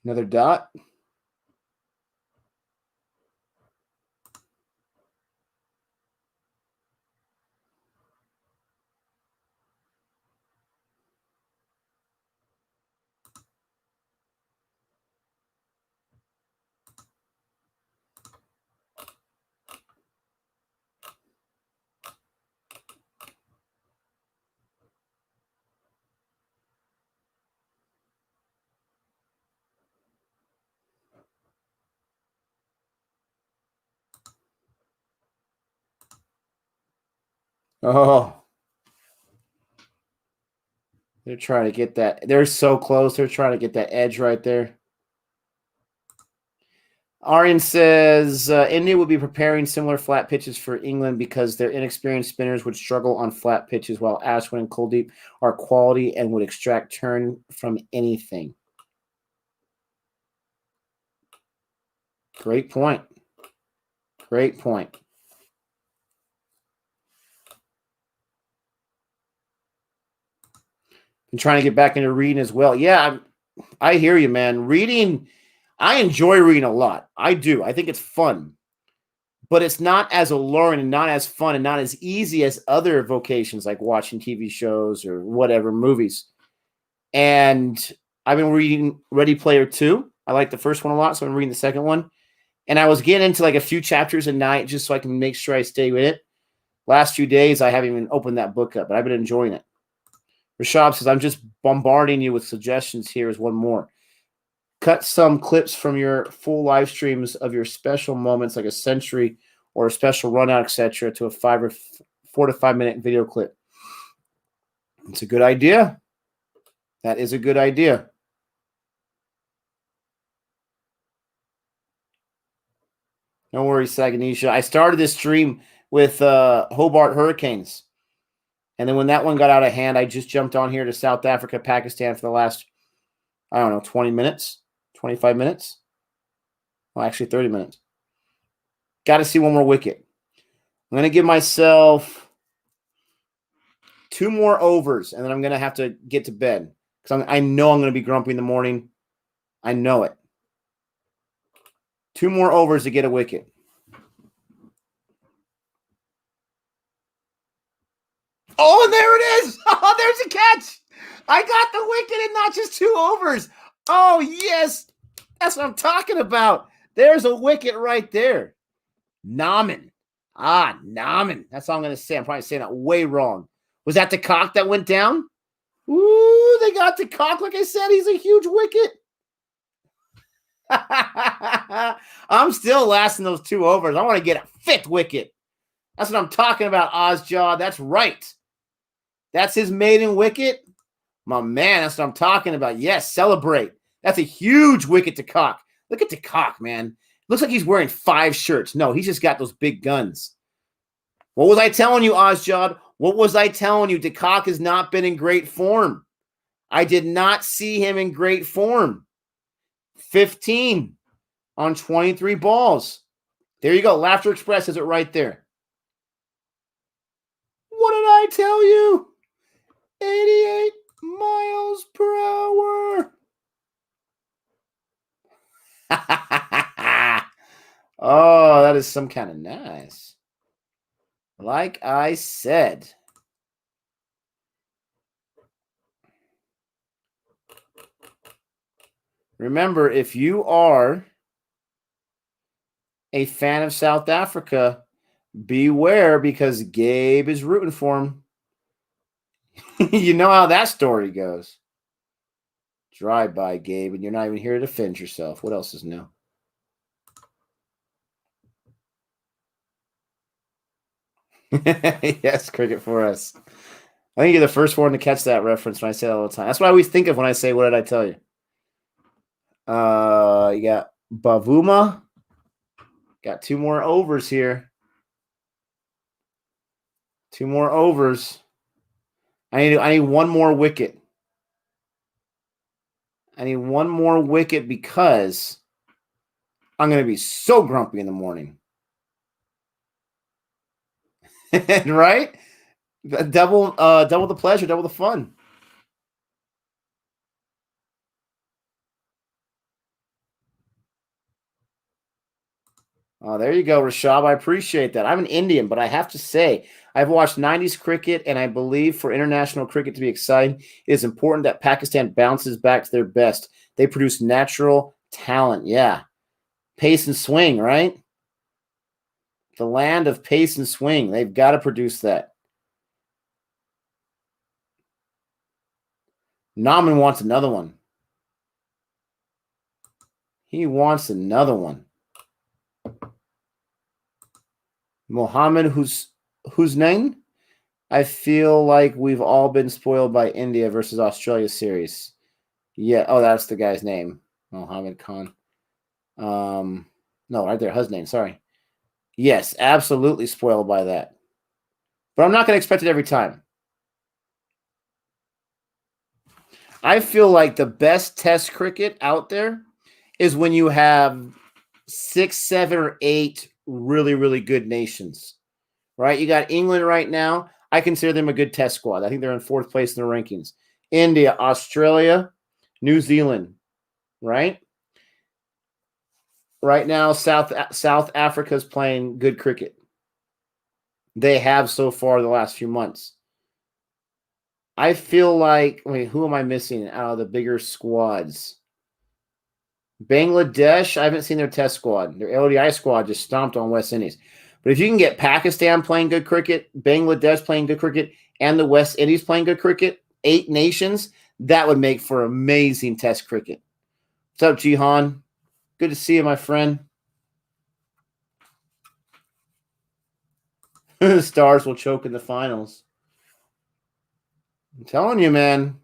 Another dot. Oh. They're trying to get that. They're so close. They're trying to get that edge right there. Aryan says India would be preparing similar flat pitches for England because their inexperienced spinners would struggle on flat pitches, while Ashwin and Kuldeep are quality and would extract turn from anything. Great point. Great point. I'm trying to get back into reading as well. Yeah, I hear you, man. Reading, I enjoy reading a lot. I do. I think it's fun. But it's not as alluring and not as fun and not as easy as other vocations like watching TV shows or whatever, movies. And I've been reading Ready Player 2. I like the first one a lot, so I'm reading the second one. And I was getting into like a few chapters a night just so I can make sure I stay with it. Last few days, I haven't even opened that book up, but I've been enjoying it. Rashab says, I'm just bombarding you with suggestions. Here is one more. Cut some clips from your full live streams of your special moments, like a century or a special run out, etc., to a 4 to 5 minute video clip. It's a good idea. That is a good idea. No worries, Saganisha. I started this stream with Hobart Hurricanes. And then when that one got out of hand, I just jumped on here to South Africa, Pakistan for the last, 20 minutes, 25 minutes. Well, actually 30 minutes. Got to see one more wicket. I'm going to give myself 2 more overs, and then I'm going to have to get to bed because I know I'm going to be grumpy in the morning. I know it. 2 more overs to get a wicket. Oh, and there it is. Oh, there's a catch. I got the wicket and not just 2 overs. Oh, yes. That's what I'm talking about. There's a wicket right there. Naman. Naman. That's all I'm going to say. I'm probably saying that way wrong. Was that the cock that went down? Ooh, they got the cock. Like I said, he's a huge wicket. I'm still lasting those 2 overs. I want to get a 5th wicket. That's what I'm talking about, Ozjaw. That's right. That's his maiden wicket. My man, that's what I'm talking about. Yes, celebrate. That's a huge wicket to cock. Look at the cock, man. Looks like he's wearing 5 shirts. No, he's just got those big guns. What was I telling you, Ozjaw? What was I telling you? DeCock has not been in great form. I did not see him in great form. 15 on 23 balls. There you go. Laughter Express has it right there. What did I tell you? 88 miles per hour. Oh, that is some kind of nice. Like I said. Remember, if you are a fan of South Africa, beware because Gabe is rooting for him. You know how that story goes. Drive by, Gabe, and you're not even here to defend yourself. What else is new? Yes, cricket for us. I think you're the first one to catch that reference when I say that all the time. That's what I always think of when I say, what did I tell you? You got Bavuma. Got 2 more overs here. 2 more overs. I need 1 more wicket. I need 1 more wicket because I'm going to be so grumpy in the morning. Right? Double the pleasure, double the fun. Oh, there you go, Rashab. I appreciate that. I'm an Indian, but I have to say, I've watched 90s cricket, and I believe for international cricket to be exciting, it is important that Pakistan bounces back to their best. They produce natural talent. Yeah. Pace and swing, right? The land of pace and swing. They've got to produce that. Nauman wants another one. He wants another one. Mohammed Husnain I feel like we've all been spoiled by India versus Australia series. Yeah. Oh, that's the guy's name. Mohammed Khan. No, right there. His name. Sorry. Yes, absolutely spoiled by that. But I'm not going to expect it every time. I feel like the best test cricket out there is when you have 6, 7, or 8 really, really good nations, right? You got England right now. I consider them a good test squad. I think they're in 4th place in the rankings. India, Australia, New Zealand, right? Right now, South Africa is playing good cricket. They have so far the last few months. I feel like, who am I missing out of the bigger squads? Bangladesh, I haven't seen their test squad. Their LDI squad just stomped on West Indies. But if you can get Pakistan playing good cricket, Bangladesh playing good cricket, and the West Indies playing good cricket, 8 nations, that would make for amazing test cricket. What's up, Jihan? Good to see you, my friend. The Stars will choke in the finals. I'm telling you, man.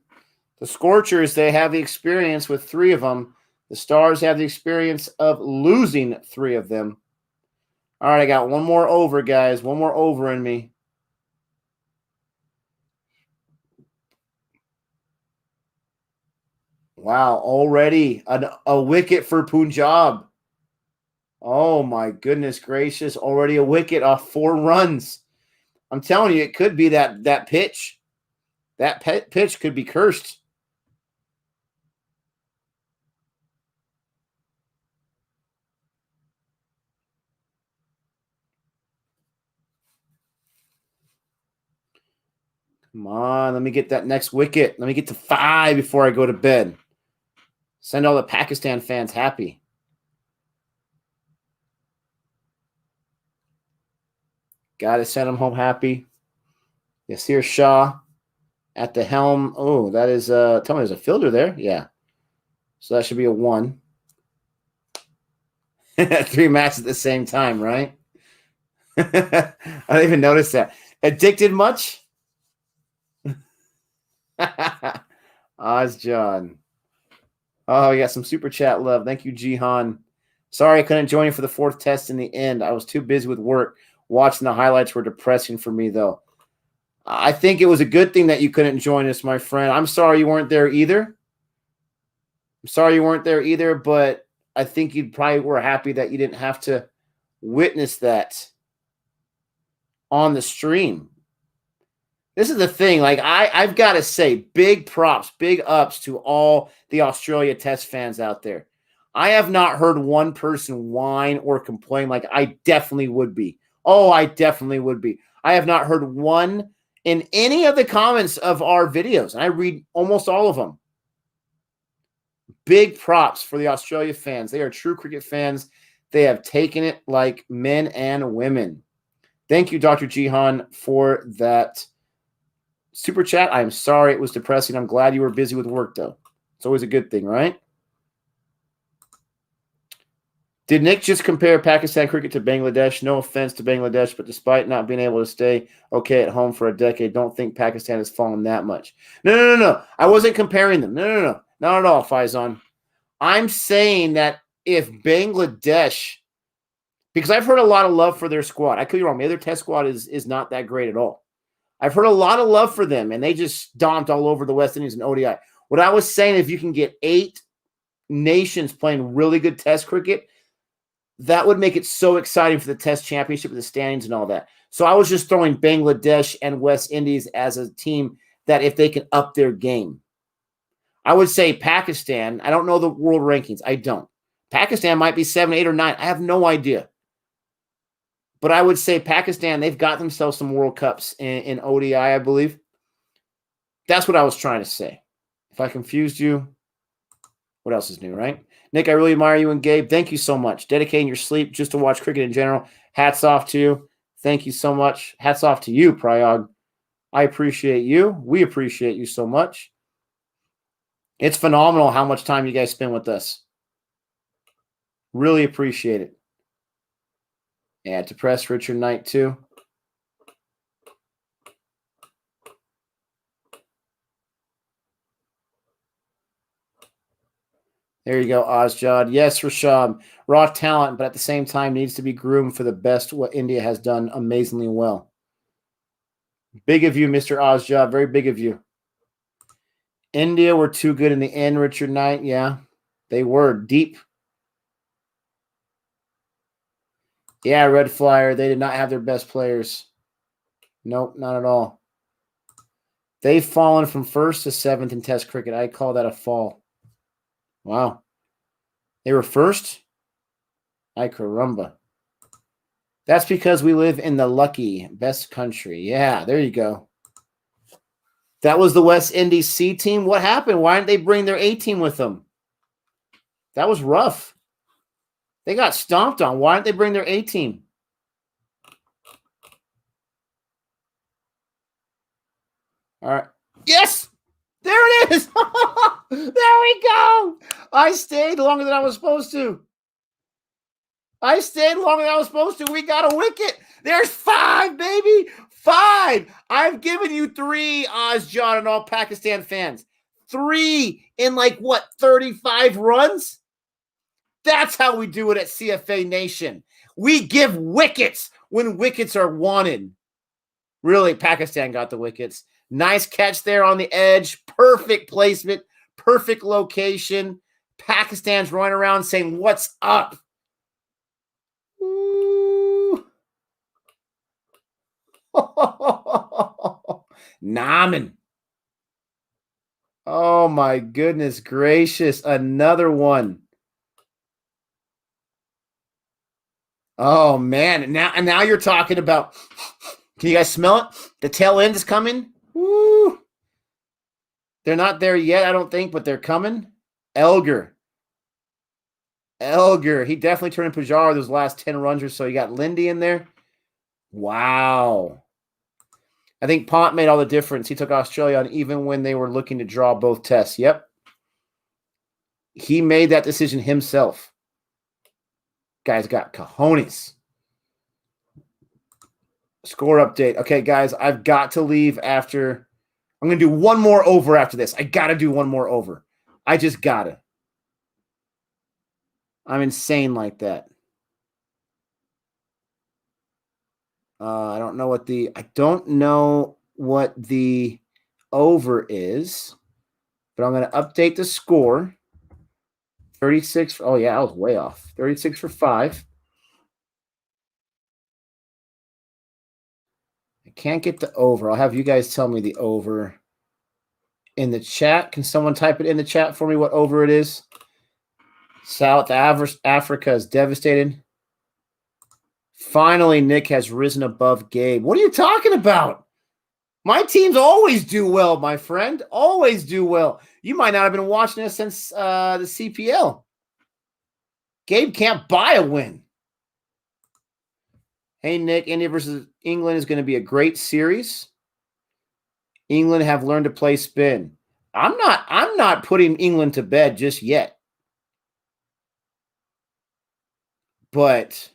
The Scorchers, they have the experience with 3 of them. The Stars have the experience of losing 3 of them. All right, I got one more over, guys. One more over in me. Wow, already a wicket for Punjab. Oh, my goodness gracious. Already a wicket off 4 runs. I'm telling you, it could be that pitch. That pitch could be cursed. Come on, let me get that next wicket. Let me get to 5 before I go to bed. Send all the Pakistan fans happy. Got to send them home happy. Yasir Shah at the helm. Oh, that is tell me there's a fielder there. Yeah. So that should be a 1. 3 matches at the same time, right? I didn't even notice that. Addicted much? Oz John. Oh, we got some super chat love. Thank you, Jihan. Sorry I couldn't join you for the 4th test in the end. I was too busy with work. Watching the highlights were depressing for me, though. I think it was a good thing that you couldn't join us, my friend. I'm sorry you weren't there either. But I think you probably were happy that you didn't have to witness that on the stream. This is the thing. Like, I've got to say, big props, big ups to all the Australia Test fans out there. I have not heard one person whine or complain like I definitely would be. Oh, I definitely would be. I have not heard one in any of the comments of our videos, and I read almost all of them. Big props for the Australia fans. They are true cricket fans. They have taken it like men and women. Thank you, Dr. Jihan, for that super chat. I'm sorry it was depressing. I'm glad you were busy with work, though. It's always a good thing, right? Did Nick just compare Pakistan cricket to Bangladesh? No offense to Bangladesh, but despite not being able to stay okay at home for a decade, don't think Pakistan has fallen that much. No. I wasn't comparing them. No. Not at all, Faizan. I'm saying that if Bangladesh, because I've heard a lot of love for their squad. I could be wrong. Maybe their test squad is not that great at all. I've heard a lot of love for them, and they just stomped all over the West Indies and ODI. What I was saying, if you can get 8 nations playing really good test cricket, that would make it so exciting for the Test Championship with the standings and all that. So I was just throwing Bangladesh and West Indies as a team that if they can up their game. I would say Pakistan. I don't know the world rankings. I don't. Pakistan might be 7, 8, or 9. I have no idea. But I would say Pakistan, they've got themselves some World Cups in ODI, I believe. That's what I was trying to say. If I confused you, what else is new, right? Nick, I really admire you and Gabe. Thank you so much. Dedicating your sleep just to watch cricket in general. Hats off to you. Thank you so much. Hats off to you, Prayag. I appreciate you. We appreciate you so much. It's phenomenal how much time you guys spend with us. Really appreciate it. Yeah, depressed Richard Knight too. There you go, Ozjod. Yes, Rashad. Raw talent, but at the same time needs to be groomed for the best, what India has done amazingly well. Big of you, Mr. Ozjod. Very big of you. India were too good in the end, Richard Knight. Yeah, they were deep. Yeah, Red Flyer. They did not have their best players. Nope, not at all. They've fallen from 1st to 7th in Test cricket. I call that a fall. Wow. They were 1st? Ay caramba. That's because we live in the lucky best country. Yeah, there you go. That was the West Indies C team. What happened? Why didn't they bring their A team with them? That was rough. They got stomped on. Why didn't they bring their A team? All right. Yes! There it is! There we go! I stayed longer than I was supposed to. We got a wicket. There's 5, baby. 5. I've given you 3, Ozjod, and all Pakistan fans. 3 in 35 runs? That's how we do it at CFA Nation. We give wickets when wickets are wanted. Really, Pakistan got the wickets. Nice catch there on the edge. Perfect placement. Perfect location. Pakistan's running around saying, "What's up?" Ooh. Namen. Oh, my goodness gracious. Another one. Oh, man. And now you're talking about, can you guys smell it? The tail end is coming. Woo. They're not there yet, I don't think, but they're coming. Elgar. He definitely turned in Pujar those last 10 runs or so. You got Lindy in there. Wow. I think Pont made all the difference. He took Australia on even when they were looking to draw both tests. Yep. He made that decision himself. Guy's got cojones. Score update. Okay, guys, I've got to leave after. I'm going to do one more over after this. I got to do one more over. I just got to. I'm insane like that. I don't know what the over is, but I'm going to update the score. 36. Oh, yeah, I was way off. 36 for 5. I can't get the over. I'll have you guys tell me the over in the chat. Can someone type it in the chat for me what over it is? South Africa is devastated. Finally, Nick has risen above Gabe. What are you talking about? My teams always do well, my friend. Always do well. You might not have been watching us since the CPL. Gabe can't buy a win. Hey, Nick, India versus England is going to be a great series. England have learned to play spin. I'm not putting England to bed just yet. But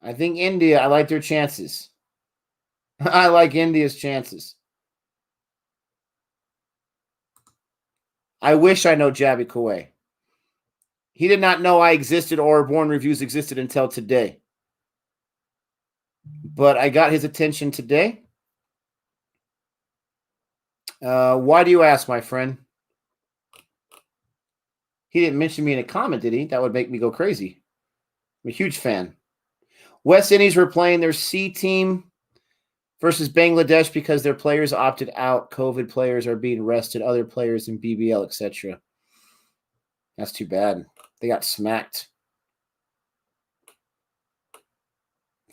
I think India, I like their chances. I like India's chances. I wish I know Javi Koué. He did not know I existed or Born Reviews existed until today. But I got his attention today. Why do you ask, my friend? He didn't mention me in a comment, did he? That would make me go crazy. I'm a huge fan. West Indies were playing their C team versus Bangladesh because their players opted out. COVID players are being rested. Other players in BBL, etc. That's too bad. They got smacked.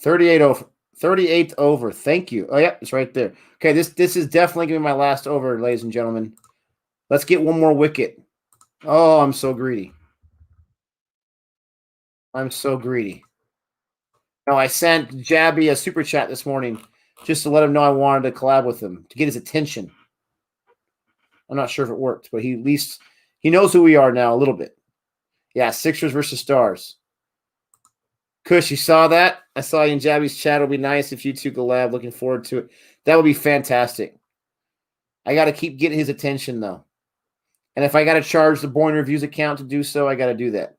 38th over. Thank you. Oh, yeah, it's right there. Okay, this is definitely going to be my last over, ladies and gentlemen. Let's get one more wicket. Oh, I'm so greedy. I'm so greedy. No, I sent Jabby a super chat this morning just to let him know I wanted to collab with him, to get his attention. I'm not sure if it worked, but at least he knows who we are now a little bit. Yeah, Sixers versus Stars. Kush, you saw that? I saw you in Jabby's chat. It'll be nice if you two collab. Looking forward to it. That would be fantastic. I got to keep getting his attention, though. And if I got to charge the Boyne Reviews account to do so, I got to do that.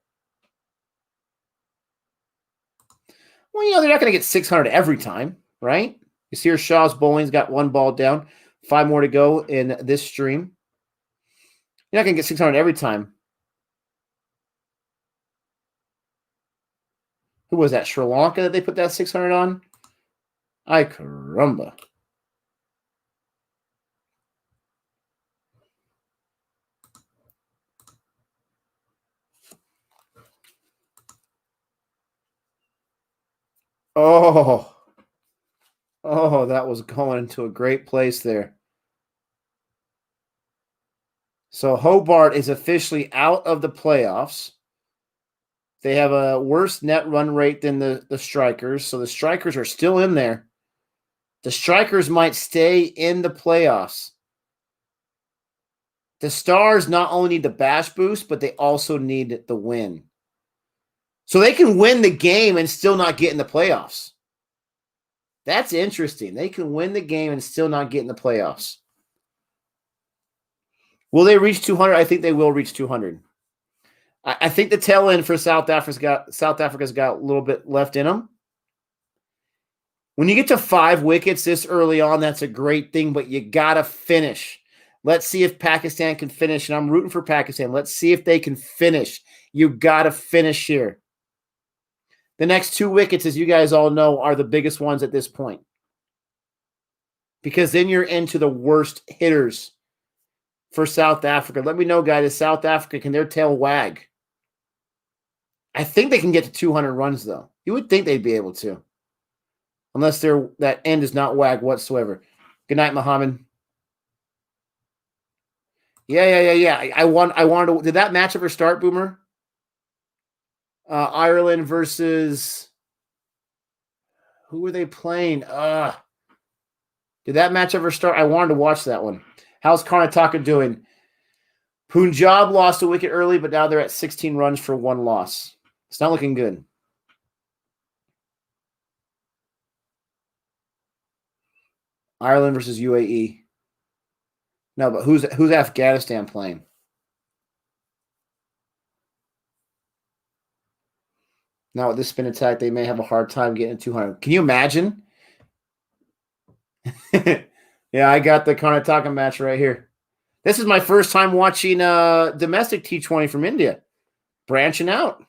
Well, they're not going to get 600 every time, right? You see here, Shaw's Bowling's got 1 ball down, 5 more to go in this stream. You're not going to get 600 every time. Who was that? Sri Lanka that they put that 600 on? Ay caramba. Oh, that was going into a great place there. So Hobart is officially out of the playoffs. They have a worse net run rate than the Strikers, so the Strikers are still in there. The Strikers might stay in the playoffs. The Stars not only need the bash boost, but they also need the win. So they can win the game and still not get in the playoffs. That's interesting. They can win the game and still not get in the playoffs. Will they reach 200? I think they will reach 200. I think the tail end for South Africa's got a little bit left in them. When you get to 5 wickets this early on, that's a great thing, but you got to finish. Let's see if Pakistan can finish, and I'm rooting for Pakistan. Let's see if they can finish. You got to finish here. The next 2 wickets, as you guys all know, are the biggest ones at this point. Because then you're into the worst hitters for South Africa. Let me know, guys, is South Africa, can their tail wag? I think they can get to 200 runs, though. You would think they'd be able to. Unless that end is not wag whatsoever. Good night, Muhammad. Yeah. I wanted to. Did that match ever start, Boomer? Ireland versus who were they playing? Did that match ever start? I wanted to watch that one. How's Karnataka doing? Punjab lost a wicket early, but now they're at 16 runs for 1 loss. It's not looking good. Ireland versus UAE. No, but who's Afghanistan playing? Now with this spin attack, they may have a hard time getting 200. Can you imagine? Yeah, I got the Karnataka match right here. This is my first time watching domestic T20 from India. Branching out.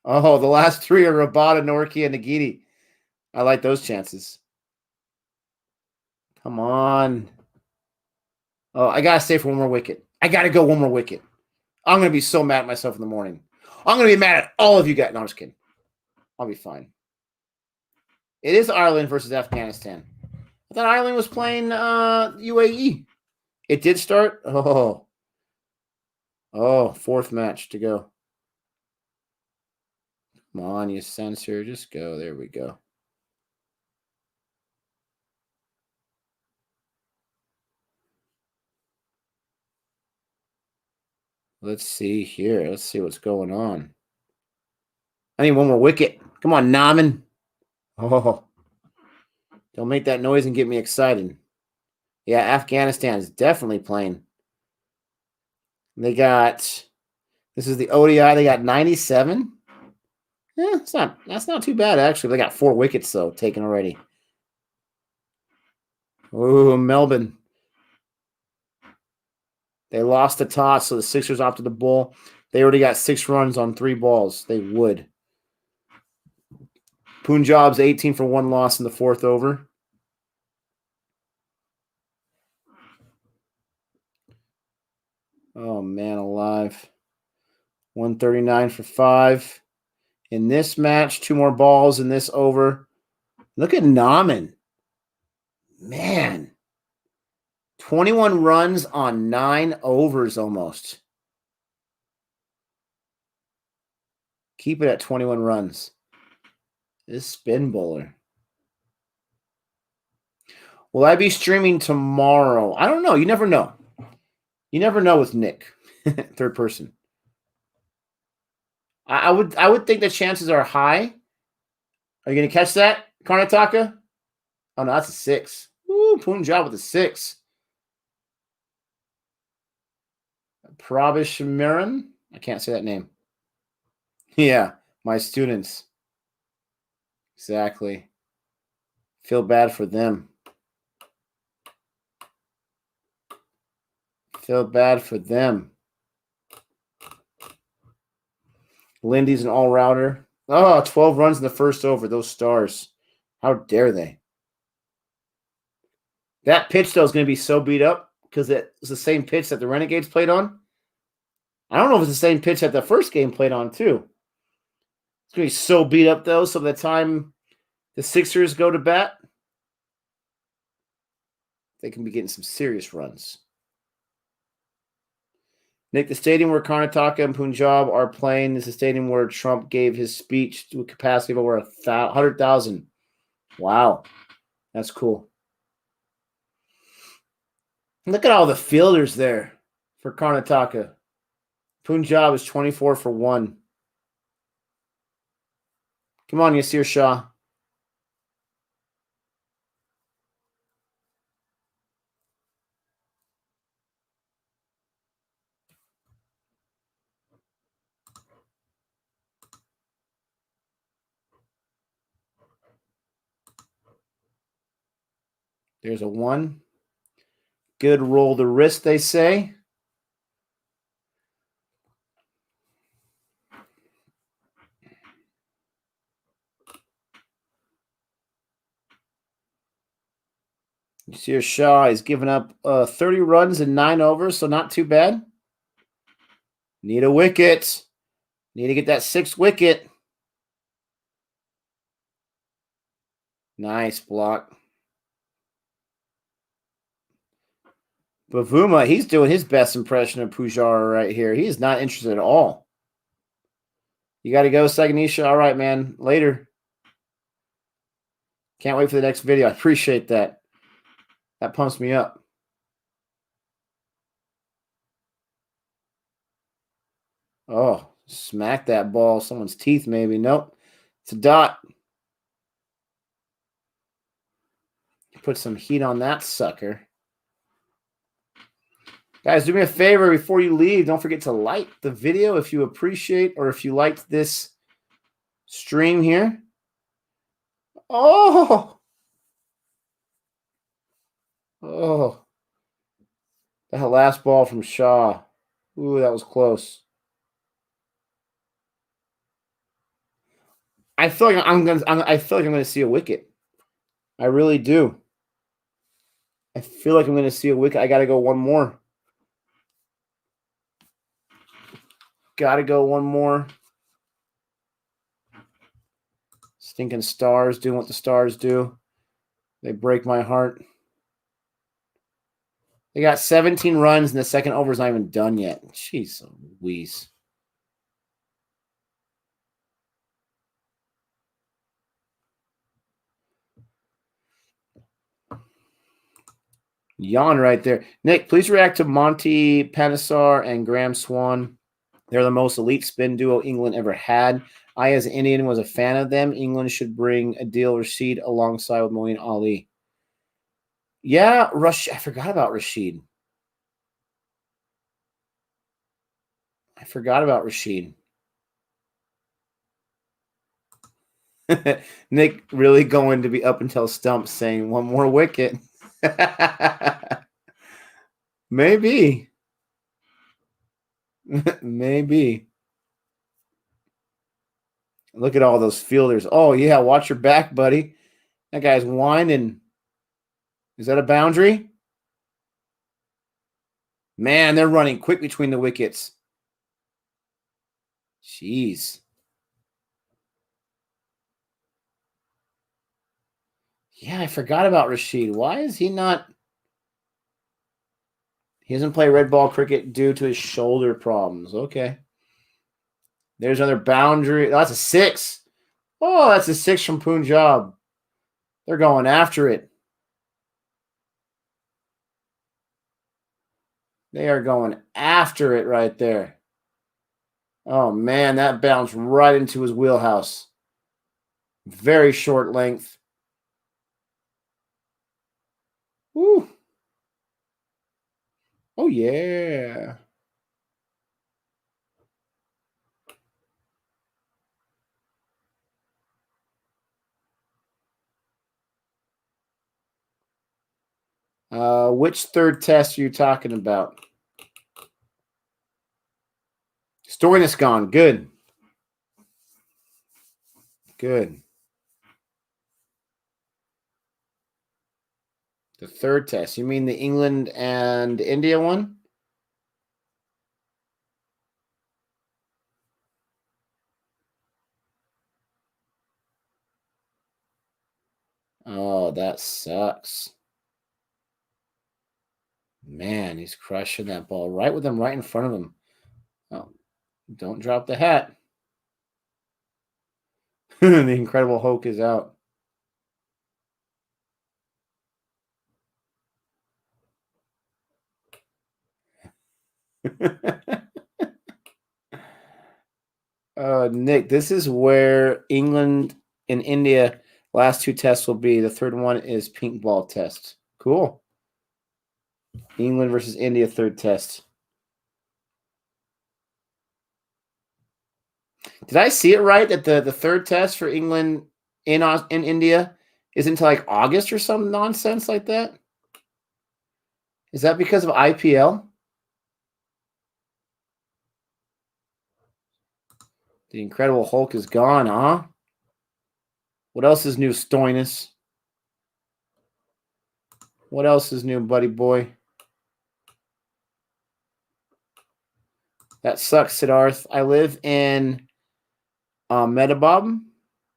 Oh, the last 3 are Rabada, Norki, and Nagiti. I like those chances. Come on. Oh, I got to stay for 1 more wicket. I got to go 1 more wicket. I'm going to be so mad at myself in the morning. I'm going to be mad at all of you guys. No, I'm just kidding. I'll be fine. It is Ireland versus Afghanistan. I thought Ireland was playing UAE. It did start? Oh, 4th match to go. Come on, you censor. Just go. There we go. Let's see here. Let's see what's going on. I need 1 more wicket. Come on, Naman. Oh, don't make that noise and get me excited. Yeah, Afghanistan is definitely playing. They got, this is the ODI. They got 97. Yeah, that's not too bad, actually. They got 4 wickets, though, taken already. Ooh, Melbourne. They lost the toss, so the Sixers opted to bowl. They already got 6 runs on 3 balls. They would. Punjab's 18 for 1 loss in the 4th over. Oh, man alive. 139 for 5. In this match, 2 more balls in this over. Look at Naman. Man. 21 runs on 9 overs almost. Keep it at 21 runs. This spin bowler. Will I be streaming tomorrow? I don't know. You never know. You never know with Nick. 3rd person. I would think the chances are high. Are you going to catch that, Karnataka? Oh, no, that's a 6. Ooh, Punjab with a 6. Prabhishmaran. I can't say that name. Yeah, my students. Exactly. Feel bad for them. Feel bad for them. Lindy's an all-router. Oh, 12 runs in the first over. Those Stars. How dare they? That pitch, though, is going to be so beat up because it's the same pitch that the Renegades played on. I don't know if it's the same pitch that the first game played on, too. It's going to be so beat up, though, so by the time the Sixers go to bat, they can be getting some serious runs. Nick, the stadium where Karnataka and Punjab are playing is the stadium where Trump gave his speech to a capacity of over 100,000. Wow. That's cool. Look at all the fielders there for Karnataka. Punjab is 24 for 1. Come on, Yasir Shah. There's a 1. Good roll the wrist, they say. Yasir Shah is giving up 30 runs in 9 overs, so not too bad. Need a wicket. Need to get that 6th wicket. Nice block. Bavuma, he's doing his best impression of Pujara right here. He is not interested at all. You got to go, Saganisha. All right, man. Later. Can't wait for the next video. I appreciate that. That pumps me up. Oh, smack that ball. Someone's teeth, maybe. Nope. It's a dot. Put some heat on that sucker. Guys, do me a favor before you leave. Don't forget to like the video if you appreciate or if you liked this stream here. Oh! Oh. That last ball from Shaw. Ooh, that was close. I feel like I'm gonna see a wicket. I really do. I feel like I'm gonna see a wicket. I gotta go one more. Gotta go one more. Stinking Stars doing what the Stars do. They break my heart. They got 17 runs and the second over's not even done yet. Jeez Louise. Yawn right there. Nick, please react to Monty Panesar and Graham Swan. They're the most elite spin duo England ever had. I, as an Indian, was a fan of them. England should bring Adil Rashid alongside with Moeen Ali. Yeah, I forgot about Rashid. Nick really going to be up until stumps saying one more wicket. Maybe. Maybe. Look at all those fielders. Oh, yeah, watch your back, buddy. That guy's whining. Is that a boundary? Man, they're running quick between the wickets. Jeez. Yeah, I forgot about Rashid. Why is he not? He doesn't play red ball cricket due to his shoulder problems. Okay. There's another boundary. Oh, that's a 6. Oh, that's a 6 from Punjab. They're going after it. They are going after it right there. Oh, man, that bounced right into his wheelhouse. Very short length. Woo. Oh, yeah. Which third test are you talking about? Storinus gone. Good. Good. The third test. You mean the England and India one? Oh, that sucks. Man, he's crushing that ball right with him, right in front of him. Oh, don't drop the hat. The Incredible Hulk is out. Nick, this is where England and India last two tests will be. The third one is pink ball test. Cool. England versus India third test. Did I see it right that the third test for England in India is until like August or some nonsense like that? Is that because of IPL? The Incredible Hulk is gone, huh? What else is new, Stoinus? What else is new, buddy boy? That sucks, Siddharth. I live in Metabod,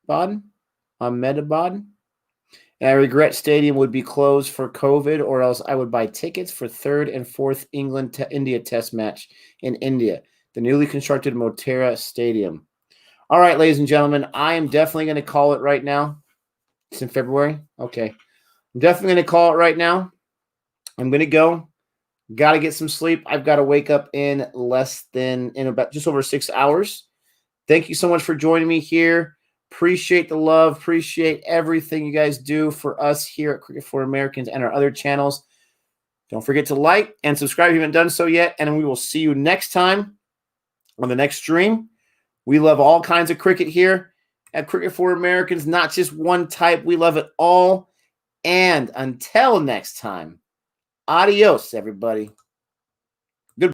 Metabod. And I regret stadium would be closed for COVID, or else I would buy tickets for third and fourth England-India test match in India, the newly constructed Motera Stadium. All right, ladies and gentlemen, I am definitely going to call it right now. It's in February? Okay. I'm definitely going to call it right now. I'm going to go. Got to get some sleep. I've got to wake up in about just over 6 hours. Thank you so much for joining me here. Appreciate the love. Appreciate everything you guys do for us here at Cricket for Americans and our other channels. Don't forget to like and subscribe if you haven't done so yet. And we will see you next time on the next stream. We love all kinds of cricket here at Cricket for Americans, not just one type. We love it all. And until next time, adios, everybody.